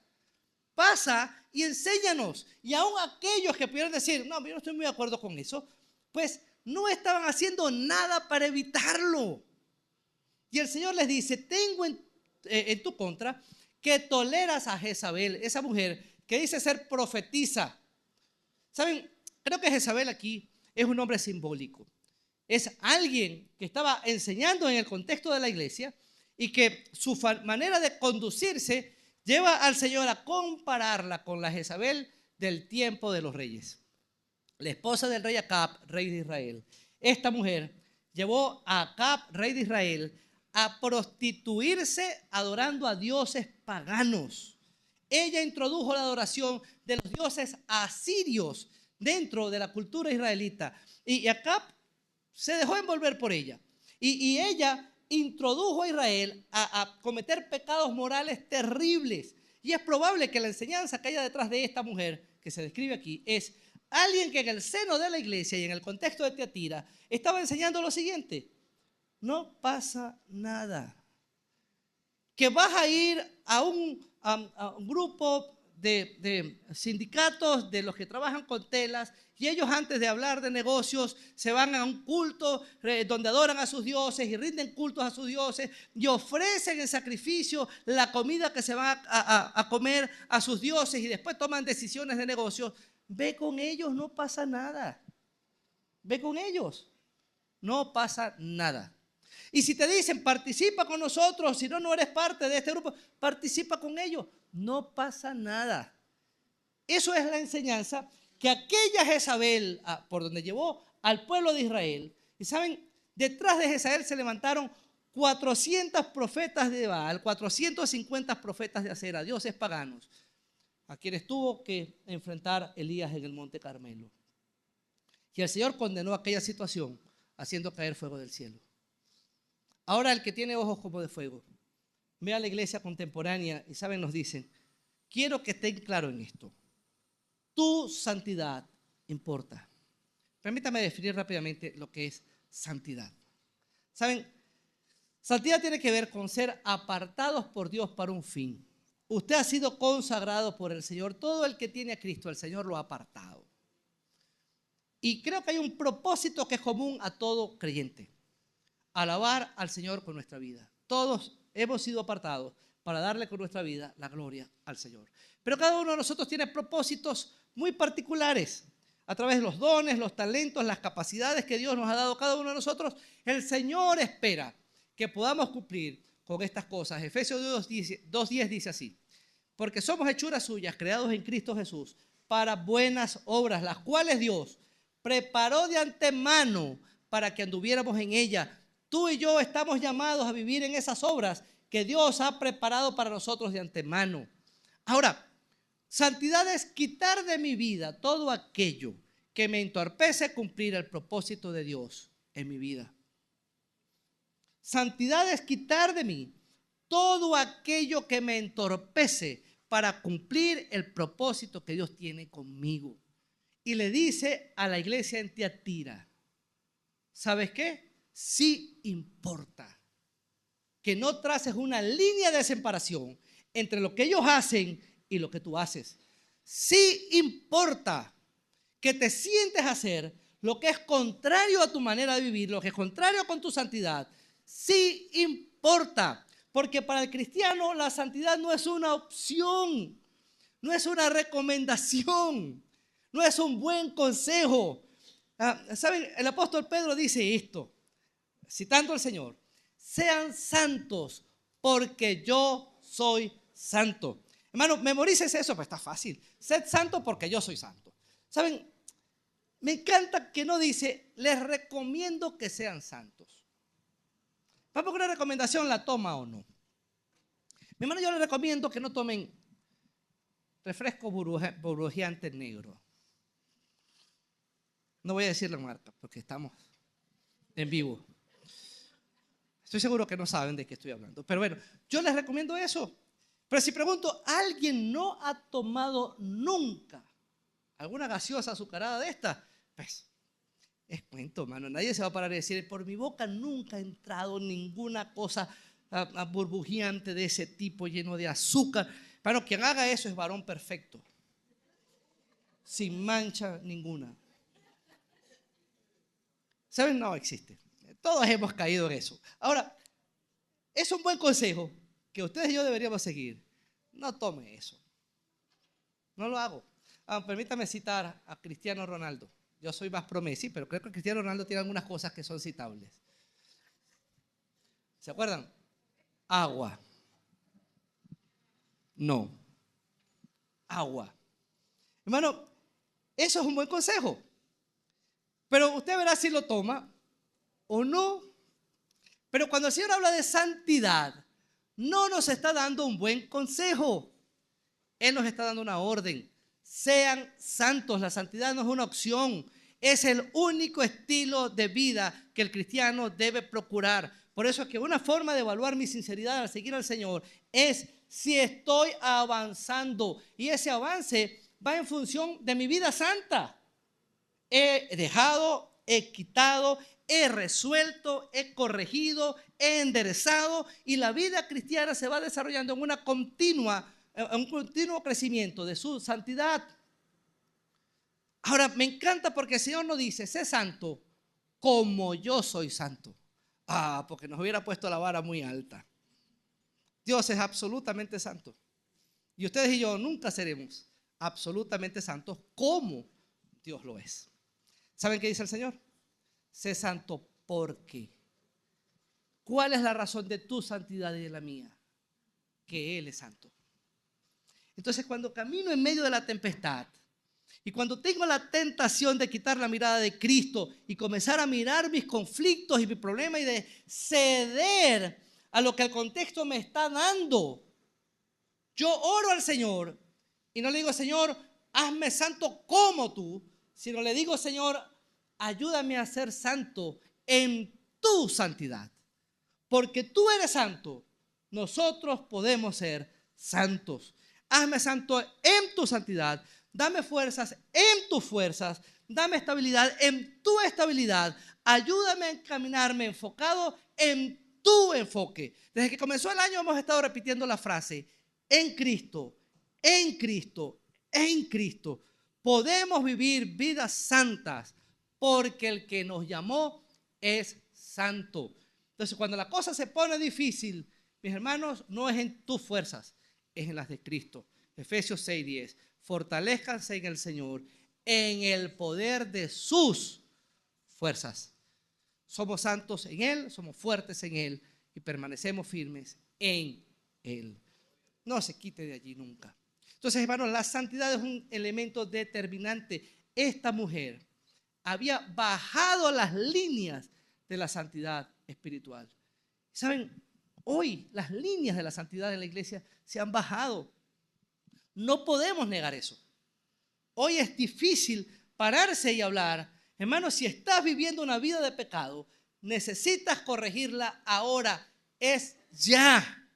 Pasa y enséñanos. Y aún aquellos que pudieran decir, no, yo no estoy muy de acuerdo con eso, pues no estaban haciendo nada para evitarlo. Y el Señor les dice, tengo en tu contra que toleras a Jezabel, esa mujer que dice ser profetisa. ¿Saben? Creo que Jezabel aquí es un nombre simbólico. Es alguien que estaba enseñando en el contexto de la iglesia y que su manera de conducirse lleva al Señor a compararla con la Jezabel del tiempo de los reyes. La esposa del rey Acab, rey de Israel. Esta mujer llevó a Acab, rey de Israel, a prostituirse adorando a dioses paganos. Ella introdujo la adoración de los dioses asirios dentro de la cultura israelita. Y Acab se dejó envolver por ella. Y ella introdujo a Israel a cometer pecados morales terribles. Y es probable que la enseñanza que haya detrás de esta mujer, que se describe aquí, es alguien que en el seno de la iglesia y en el contexto de Tiatira estaba enseñando lo siguiente: no pasa nada. Que vas a ir a un grupo de sindicatos de los que trabajan con telas y ellos antes de hablar de negocios se van a un culto donde adoran a sus dioses y rinden cultos a sus dioses y ofrecen en sacrificio la comida que se van a comer a sus dioses y después toman decisiones de negocios. Ve con ellos, no pasa nada. Ve con ellos, no pasa nada. Y si te dicen, participa con nosotros, si no, no eres parte de este grupo, participa con ellos. No pasa nada. Eso es la enseñanza que aquella Jezabel, por donde llevó al pueblo de Israel. Y saben, detrás de Jezabel se levantaron 400 profetas de Baal, 450 profetas de Acera, dioses paganos, a quienes tuvo que enfrentar Elías en el Monte Carmelo. Y el Señor condenó aquella situación haciendo caer fuego del cielo. Ahora el que tiene ojos como de fuego, ve a la iglesia contemporánea y saben, nos dicen, quiero que estén claros en esto. Tu santidad importa. Permítame definir rápidamente lo que es santidad. Saben, santidad tiene que ver con ser apartados por Dios para un fin. Usted ha sido consagrado por el Señor. Todo el que tiene a Cristo, el Señor lo ha apartado. Y creo que hay un propósito que es común a todo creyente: alabar al Señor con nuestra vida. Todos hemos sido apartados para darle con nuestra vida la gloria al Señor. Pero cada uno de nosotros tiene propósitos muy particulares. a través de los dones, los talentos, las capacidades que Dios nos ha dado a cada uno de nosotros, el Señor espera que podamos cumplir con estas cosas. Efesios 2:10 dice así: porque somos hechuras suyas, creados en Cristo Jesús, para buenas obras, las cuales Dios preparó de antemano para que anduviéramos en ellas. Tú y yo estamos llamados a vivir en esas obras que Dios ha preparado para nosotros de antemano. Ahora, santidad es quitar de mi vida todo aquello que me entorpece cumplir el propósito de Dios en mi vida. Santidad es quitar de mí todo aquello que me entorpece para cumplir el propósito que Dios tiene conmigo. Y le dice a la iglesia en Tiatira: ¿sabes qué? Sí importa que no traces una línea de separación entre lo que ellos hacen y lo que tú haces. Sí importa que te sientes a hacer lo que es contrario a tu manera de vivir, lo que es contrario con tu santidad. Sí importa, porque para el cristiano la santidad no es una opción, no es una recomendación, no es un buen consejo. ¿Saben? El apóstol Pedro dice esto, citando al Señor: sean santos porque yo soy santo. Hermano, memorices eso, pues está fácil. Sed santo porque yo soy santo. ¿Saben? Me encanta que no dice les recomiendo que sean santos. ¿Para qué una recomendación la toma o no? Mi hermano, yo les recomiendo que no tomen refresco burbujeante negro. No voy a decir la marca porque estamos en vivo. Estoy seguro que no saben de qué estoy hablando. Pero bueno, yo les recomiendo eso. Pero si pregunto, ¿alguien no ha tomado nunca alguna gaseosa azucarada de esta? Pues es cuento, hermano. Nadie se va a parar y decir: por mi boca nunca ha entrado ninguna cosa burbujeante de ese tipo, lleno de azúcar. Pero quien haga eso es varón perfecto, sin mancha ninguna. ¿Saben? No existe. Todos hemos caído en eso. Ahora, es un buen consejo que ustedes y yo deberíamos seguir. No tome eso. No lo hago. Permítame citar a Cristiano Ronaldo. Yo soy más pro Messi, pero creo que Cristiano Ronaldo tiene algunas cosas que son citables. ¿Se acuerdan? Agua. No. Agua. Hermano, eso es un buen consejo. Pero usted verá si lo toma o no. Pero cuando el Señor habla de santidad, no nos está dando un buen consejo. Él nos está dando una orden. Sean santos. La santidad no es una opción. Es el único estilo de vida que el cristiano debe procurar. Por eso es que una forma de evaluar mi sinceridad al seguir al Señor es si estoy avanzando. Y ese avance va en función de mi vida santa. He dejado, he quitado, he resuelto, he corregido, he enderezado, y la vida cristiana se va desarrollando en un continuo crecimiento de su santidad. Ahora, me encanta porque el Señor nos dice: sé santo como yo soy santo. Porque nos hubiera puesto la vara muy alta. Dios es absolutamente santo. Y ustedes y yo nunca seremos absolutamente santos como Dios lo es. ¿Saben qué dice el Señor? Sé santo porque. ¿Cuál es la razón de tu santidad y de la mía? Que Él es santo. Entonces, cuando camino en medio de la tempestad y cuando tengo la tentación de quitar la mirada de Cristo y comenzar a mirar mis conflictos y mis problemas y de ceder a lo que el contexto me está dando, yo oro al Señor y no le digo: Señor, hazme santo como tú, sino le digo: Señor, ayúdame a ser santo en tu santidad. Porque tú eres santo, nosotros podemos ser santos. Hazme santo en tu santidad. Dame fuerzas en tus fuerzas. Dame estabilidad en tu estabilidad. Ayúdame a encaminarme enfocado en tu enfoque. Desde que comenzó el año hemos estado repitiendo la frase: en Cristo, en Cristo, en Cristo. Podemos vivir vidas santas porque el que nos llamó es santo. Entonces, cuando la cosa se pone difícil, mis hermanos, no es en tus fuerzas, es en las de Cristo. Efesios 6:10. Fortalezcanse en el Señor, en el poder de sus fuerzas. Somos santos en Él, somos fuertes en Él y permanecemos firmes en Él. No se quite de allí nunca. Entonces, hermanos, la santidad es un elemento determinante. Esta mujer había bajado las líneas de la santidad espiritual. ¿Saben? Hoy las líneas de la santidad en la iglesia se han bajado. No podemos negar eso. Hoy es difícil pararse y hablar. Hermano, si estás viviendo una vida de pecado, necesitas corregirla ahora. Es ya.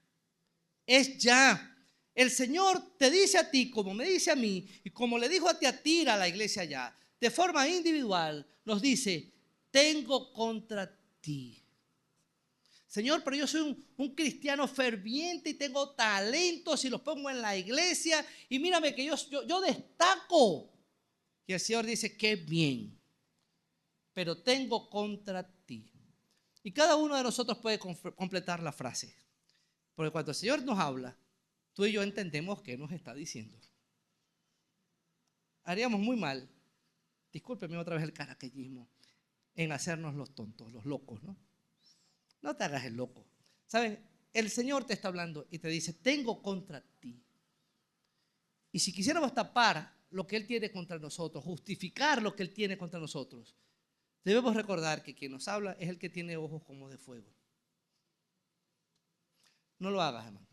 Es ya. El Señor te dice a ti, como me dice a mí, y como le dijo a Tiatira a la iglesia allá, de forma individual, nos dice, tengo contra ti. Señor, pero yo soy un cristiano ferviente y tengo talentos y los pongo en la iglesia y mírame que yo destaco. Y el Señor dice, qué bien, pero tengo contra ti. Y cada uno de nosotros puede completar la frase. Porque cuando el Señor nos habla, tú y yo entendemos qué nos está diciendo. Haríamos muy mal, discúlpeme otra vez el caraqueñismo, en hacernos los tontos, los locos, ¿no? No te hagas el loco. ¿Saben? El Señor te está hablando y te dice, tengo contra ti. Y si quisiéramos tapar lo que Él tiene contra nosotros, justificar lo que Él tiene contra nosotros, debemos recordar que quien nos habla es el que tiene ojos como de fuego. No lo hagas, hermano.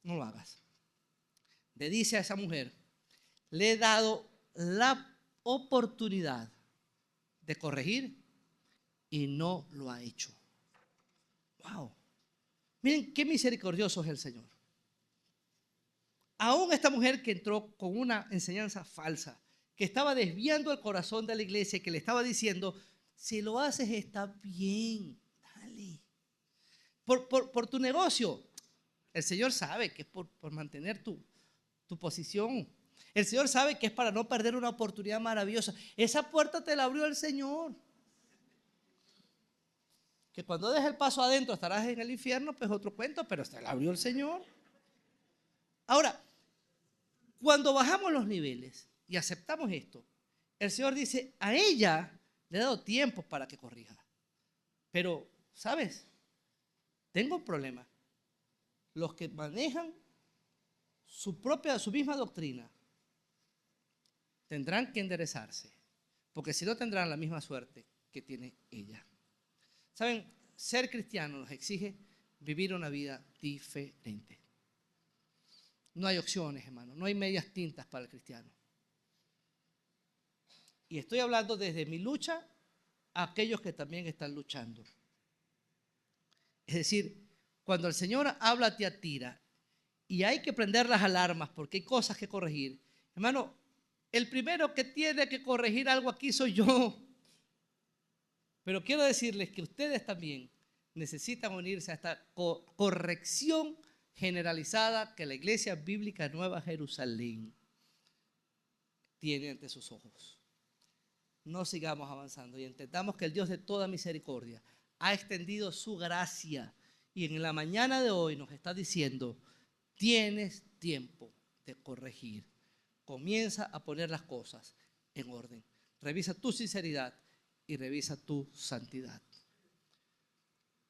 No lo hagas. Le dice a esa mujer, le he dado la oportunidad de corregir y no lo ha hecho. Wow. Miren qué misericordioso es el Señor. Aún esta mujer que entró con una enseñanza falsa, que estaba desviando el corazón de la iglesia, que le estaba diciendo, si lo haces está bien, dale. Por tu negocio. El Señor sabe que es por mantener tu posición. El Señor sabe que es para no perder una oportunidad maravillosa. Esa puerta te la abrió el Señor. Que cuando des el paso adentro estarás en el infierno, pues otro cuento, pero te la abrió el Señor. Ahora, cuando bajamos los niveles y aceptamos esto, el Señor dice, a ella le he dado tiempo para que corrija. Pero, ¿sabes? Tengo un problema. Los que manejan su misma doctrina tendrán que enderezarse, porque si no tendrán la misma suerte que tiene ella. ¿Saben? Ser cristiano nos exige vivir una vida diferente. No hay opciones, hermano. No hay medias tintas para el cristiano. Y estoy hablando desde mi lucha a aquellos que también están luchando. Es decir, cuando el Señor habla a Tiatira y hay que prender las alarmas porque hay cosas que corregir, hermano, el primero que tiene que corregir algo aquí soy yo. Pero quiero decirles que ustedes también necesitan unirse a esta corrección generalizada que la Iglesia Bíblica Nueva Jerusalén tiene ante sus ojos. No sigamos avanzando y entendamos que el Dios de toda misericordia ha extendido su gracia y en la mañana de hoy nos está diciendo, tienes tiempo de corregir. Comienza a poner las cosas en orden. Revisa tu sinceridad y revisa tu santidad.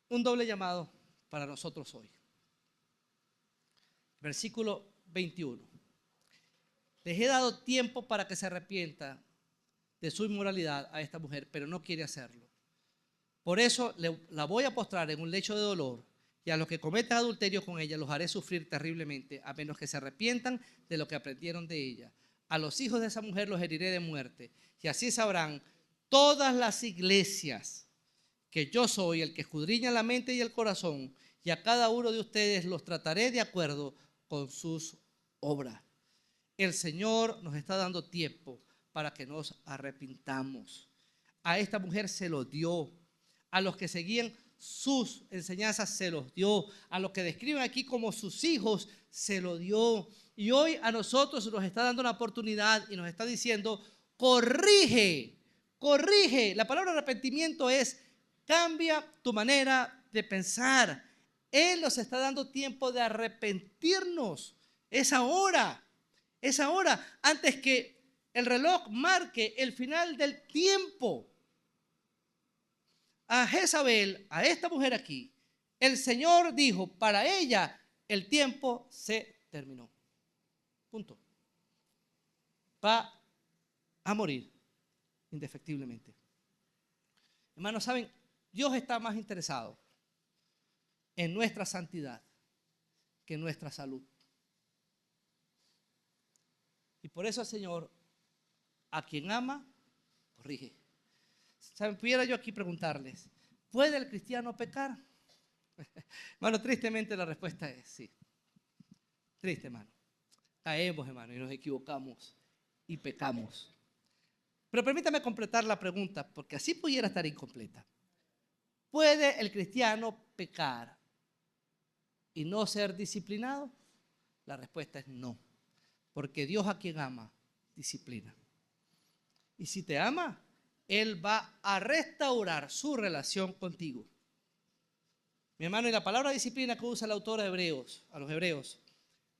Un doble llamado para nosotros hoy. Versículo 21. Les he dado tiempo para que se arrepienta de su inmoralidad a esta mujer, pero no quiere hacerlo. Por eso la voy a postrar en un lecho de dolor y a los que cometan adulterio con ella los haré sufrir terriblemente, a menos que se arrepientan de lo que aprendieron de ella. A los hijos de esa mujer los heriré de muerte y así sabrán todas las iglesias que yo soy el que escudriña la mente y el corazón, y a cada uno de ustedes los trataré de acuerdo con sus obras. El Señor nos está dando tiempo para que nos arrepintamos. A esta mujer se lo dio, a los que seguían sus enseñanzas se los dio, a los que describen aquí como sus hijos se lo dio, y hoy a nosotros nos está dando una oportunidad y nos está diciendo, corrige. La palabra arrepentimiento es cambia tu manera de pensar. Él nos está dando tiempo de arrepentirnos. Es ahora. Antes que el reloj marque el final del tiempo. A Jezabel, a esta mujer aquí, el Señor dijo, para ella el tiempo se terminó. Punto. Va a morir indefectiblemente. Hermanos, ¿saben? Dios está más interesado en nuestra santidad que en nuestra salud. Y por eso el Señor, a quien ama, corrige. ¿Saben? Pudiera yo aquí preguntarles, ¿puede el cristiano pecar? Hermano, tristemente la respuesta es sí. Triste, hermano. Caemos, hermano, y nos equivocamos y pecamos. Pero permítame completar la pregunta, porque así pudiera estar incompleta. ¿Puede el cristiano pecar y no ser disciplinado? La respuesta es no, porque Dios a quien ama, disciplina. Y si te ama, Él va a restaurar su relación contigo. Mi hermano, y la palabra disciplina que usa el autor de Hebreos, a los hebreos,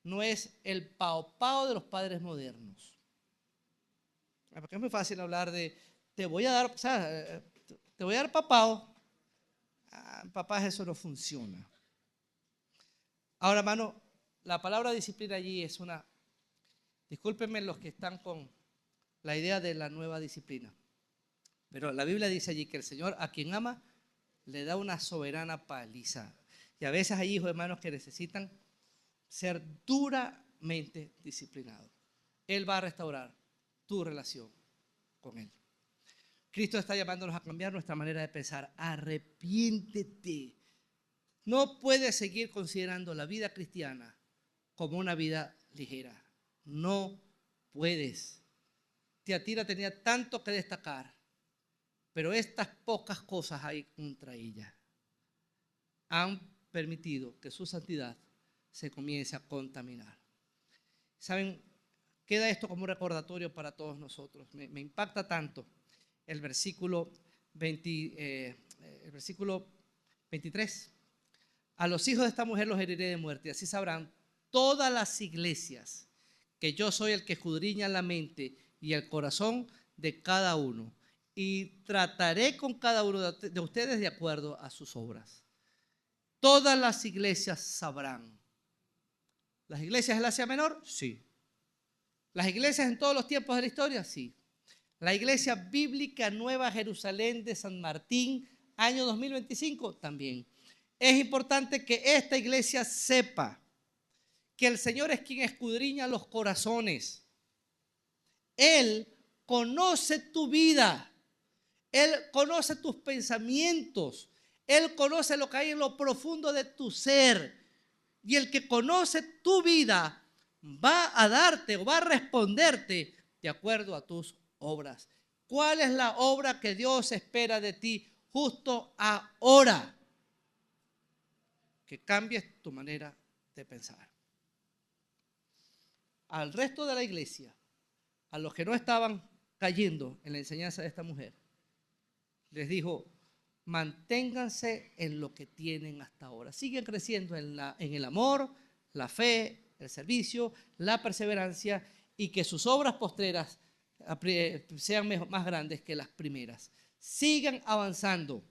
no es el pao de los padres modernos. Porque es muy fácil hablar de, te voy a dar, o sea, te voy a dar papao. Papás, eso no funciona. Ahora, hermano, la palabra disciplina allí es una, discúlpenme los que están con la idea de la nueva disciplina, pero la Biblia dice allí que el Señor a quien ama le da una soberana paliza. Y a veces hay hijos, hermanos, que necesitan ser duramente disciplinados. Él va a restaurar tu relación con Él. Cristo está llamándonos a cambiar nuestra manera de pensar. Arrepiéntete. No puedes seguir considerando la vida cristiana como una vida ligera. No puedes. Tiatira tenía tanto que destacar, pero estas pocas cosas hay contra ella. Han permitido que su santidad se comience a contaminar. ¿Saben? Queda esto como un recordatorio para todos nosotros. Me impacta tanto el versículo 23. A los hijos de esta mujer los heriré de muerte, y así sabrán todas las iglesias que yo soy el que escudriña la mente y el corazón de cada uno, y trataré con cada uno de ustedes de acuerdo a sus obras. Todas las iglesias sabrán. ¿Las iglesias del Asia Menor? Sí. ¿Las iglesias en todos los tiempos de la historia? Sí. La iglesia bíblica Nueva Jerusalén de San Martín, año 2025, también. Es importante que esta iglesia sepa que el Señor es quien escudriña los corazones. Él conoce tu vida. Él conoce tus pensamientos. Él conoce lo que hay en lo profundo de tu ser. Y el que conoce tu vida va a darte o va a responderte de acuerdo a tus obras. ¿Cuál es la obra que Dios espera de ti justo ahora? Que cambies tu manera de pensar. Al resto de la iglesia, a los que no estaban cayendo en la enseñanza de esta mujer, les dijo: manténganse en lo que tienen hasta ahora. Siguen creciendo en el amor, la fe, el servicio, la perseverancia, y que sus obras postreras sean más grandes que las primeras. Sigan avanzando,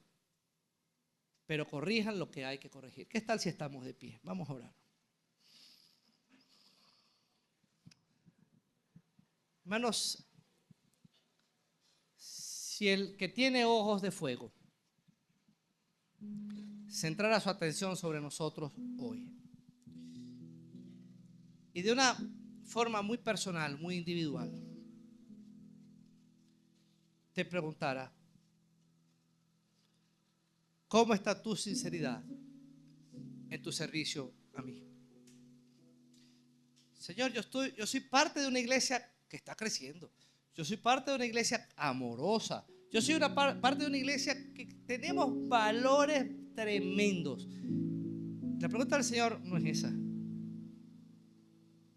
pero corrijan lo que hay que corregir. ¿Qué tal si estamos de pie? Vamos a orar. Hermanos, si el que tiene ojos de fuego centrara su atención sobre nosotros hoy, y de una forma muy personal, muy individual, te preguntara: ¿cómo está tu sinceridad en tu servicio a mí? Señor, yo soy parte de una iglesia que está creciendo. Yo soy parte de una iglesia amorosa. Yo soy parte de una iglesia que tenemos valores tremendos. La pregunta del Señor no es esa.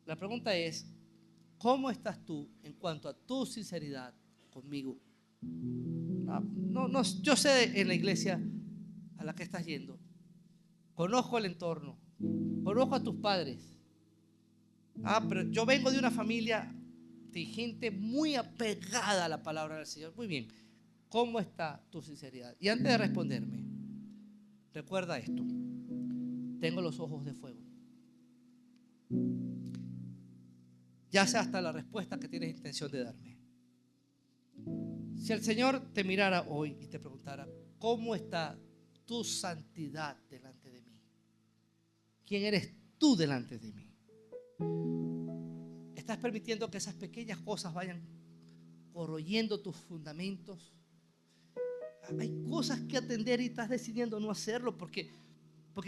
La pregunta es: ¿cómo estás tú en cuanto a tu sinceridad conmigo? No, yo sé en la iglesia a la que estás yendo. Conozco el entorno. Conozco a tus padres. Pero yo vengo de una familia de gente muy apegada a la palabra del Señor. Muy bien, ¿cómo está tu sinceridad? Y antes de responderme, recuerda esto: tengo los ojos de fuego. Ya sé hasta la respuesta que tienes intención de darme. Si el Señor te mirara hoy y te preguntara: ¿cómo está tu santidad delante de mí? ¿Quién eres tú delante de mí? ¿Estás permitiendo que esas pequeñas cosas vayan corroyendo tus fundamentos? Hay cosas que atender y estás decidiendo no hacerlo porque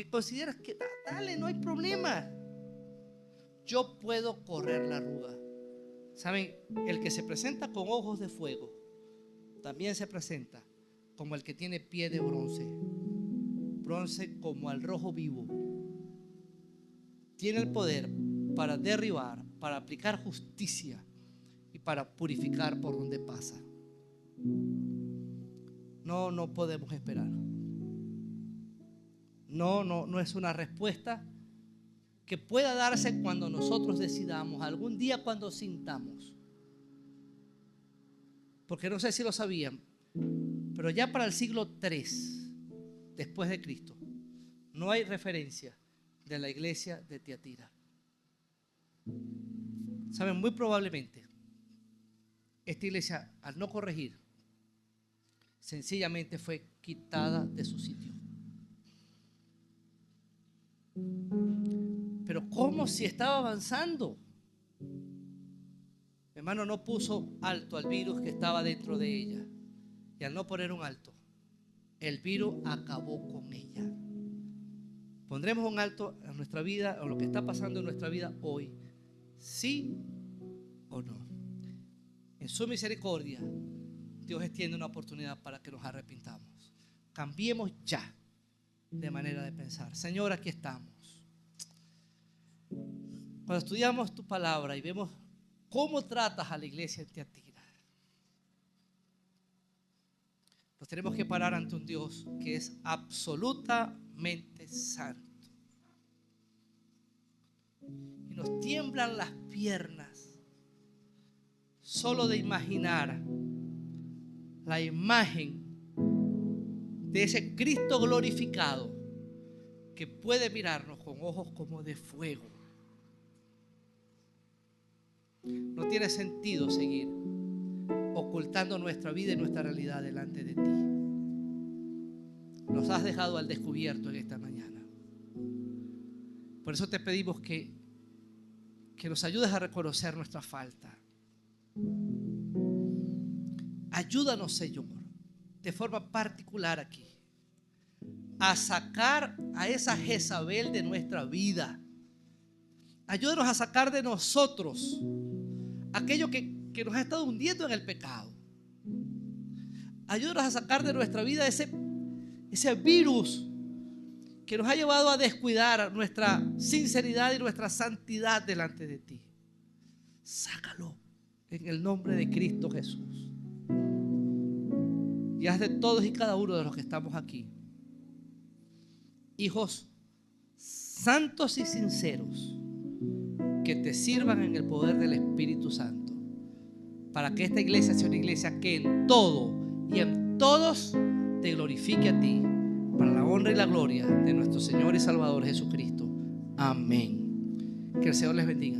consideras que dale, no hay problema. Yo puedo correr la arruga. ¿Saben? El que se presenta con ojos de fuego también se presenta como el que tiene pie de bronce. Bronce como al rojo vivo. Tiene el poder para derribar, para aplicar justicia y para purificar por donde pasa. No podemos esperar. No es una respuesta que pueda darse cuando nosotros decidamos, algún día cuando sintamos. Porque no sé si lo sabían, pero ya para el siglo III después de Cristo no hay referencia de la iglesia de Tiatira. Saben, muy probablemente esta iglesia, al no corregir, sencillamente fue quitada de su sitio. Pero ¿cómo si estaba avanzando? Mi hermano no puso alto al virus que estaba dentro de ella. Y al no poner un alto, el virus acabó con ella. ¿Pondremos un alto en nuestra vida, o lo que está pasando en nuestra vida hoy? ¿Sí o no? En su misericordia, Dios extiende una oportunidad para que nos arrepintamos. Cambiemos ya de manera de pensar. Señor, aquí estamos. Cuando estudiamos tu palabra y vemos cómo tratas a la iglesia en Tiatira, nos tenemos que parar ante un Dios que es absolutamente santo. Y nos tiemblan las piernas solo de imaginar la imagen de ese Cristo glorificado que puede mirarnos con ojos como de fuego. No tiene sentido seguir ocultando nuestra vida y nuestra realidad delante de ti. Nos has dejado al descubierto en esta mañana. Por eso te pedimos que nos ayudes a reconocer nuestra falta. Ayúdanos, Señor, de forma particular aquí, a sacar a esa Jezabel de nuestra vida. Ayúdanos a sacar de nosotros aquello que nos ha estado hundiendo en el pecado. Ayúdanos a sacar de nuestra vida ese virus que nos ha llevado a descuidar nuestra sinceridad y nuestra santidad delante de ti. Sácalo en el nombre de Cristo Jesús. Y haz de todos y cada uno de los que estamos aquí hijos santos y sinceros que te sirvan en el poder del Espíritu Santo, para que esta iglesia sea una iglesia que en todo y en todos te glorifique a ti, para la honra y la gloria de nuestro Señor y Salvador Jesucristo. Amén. Que el Señor les bendiga.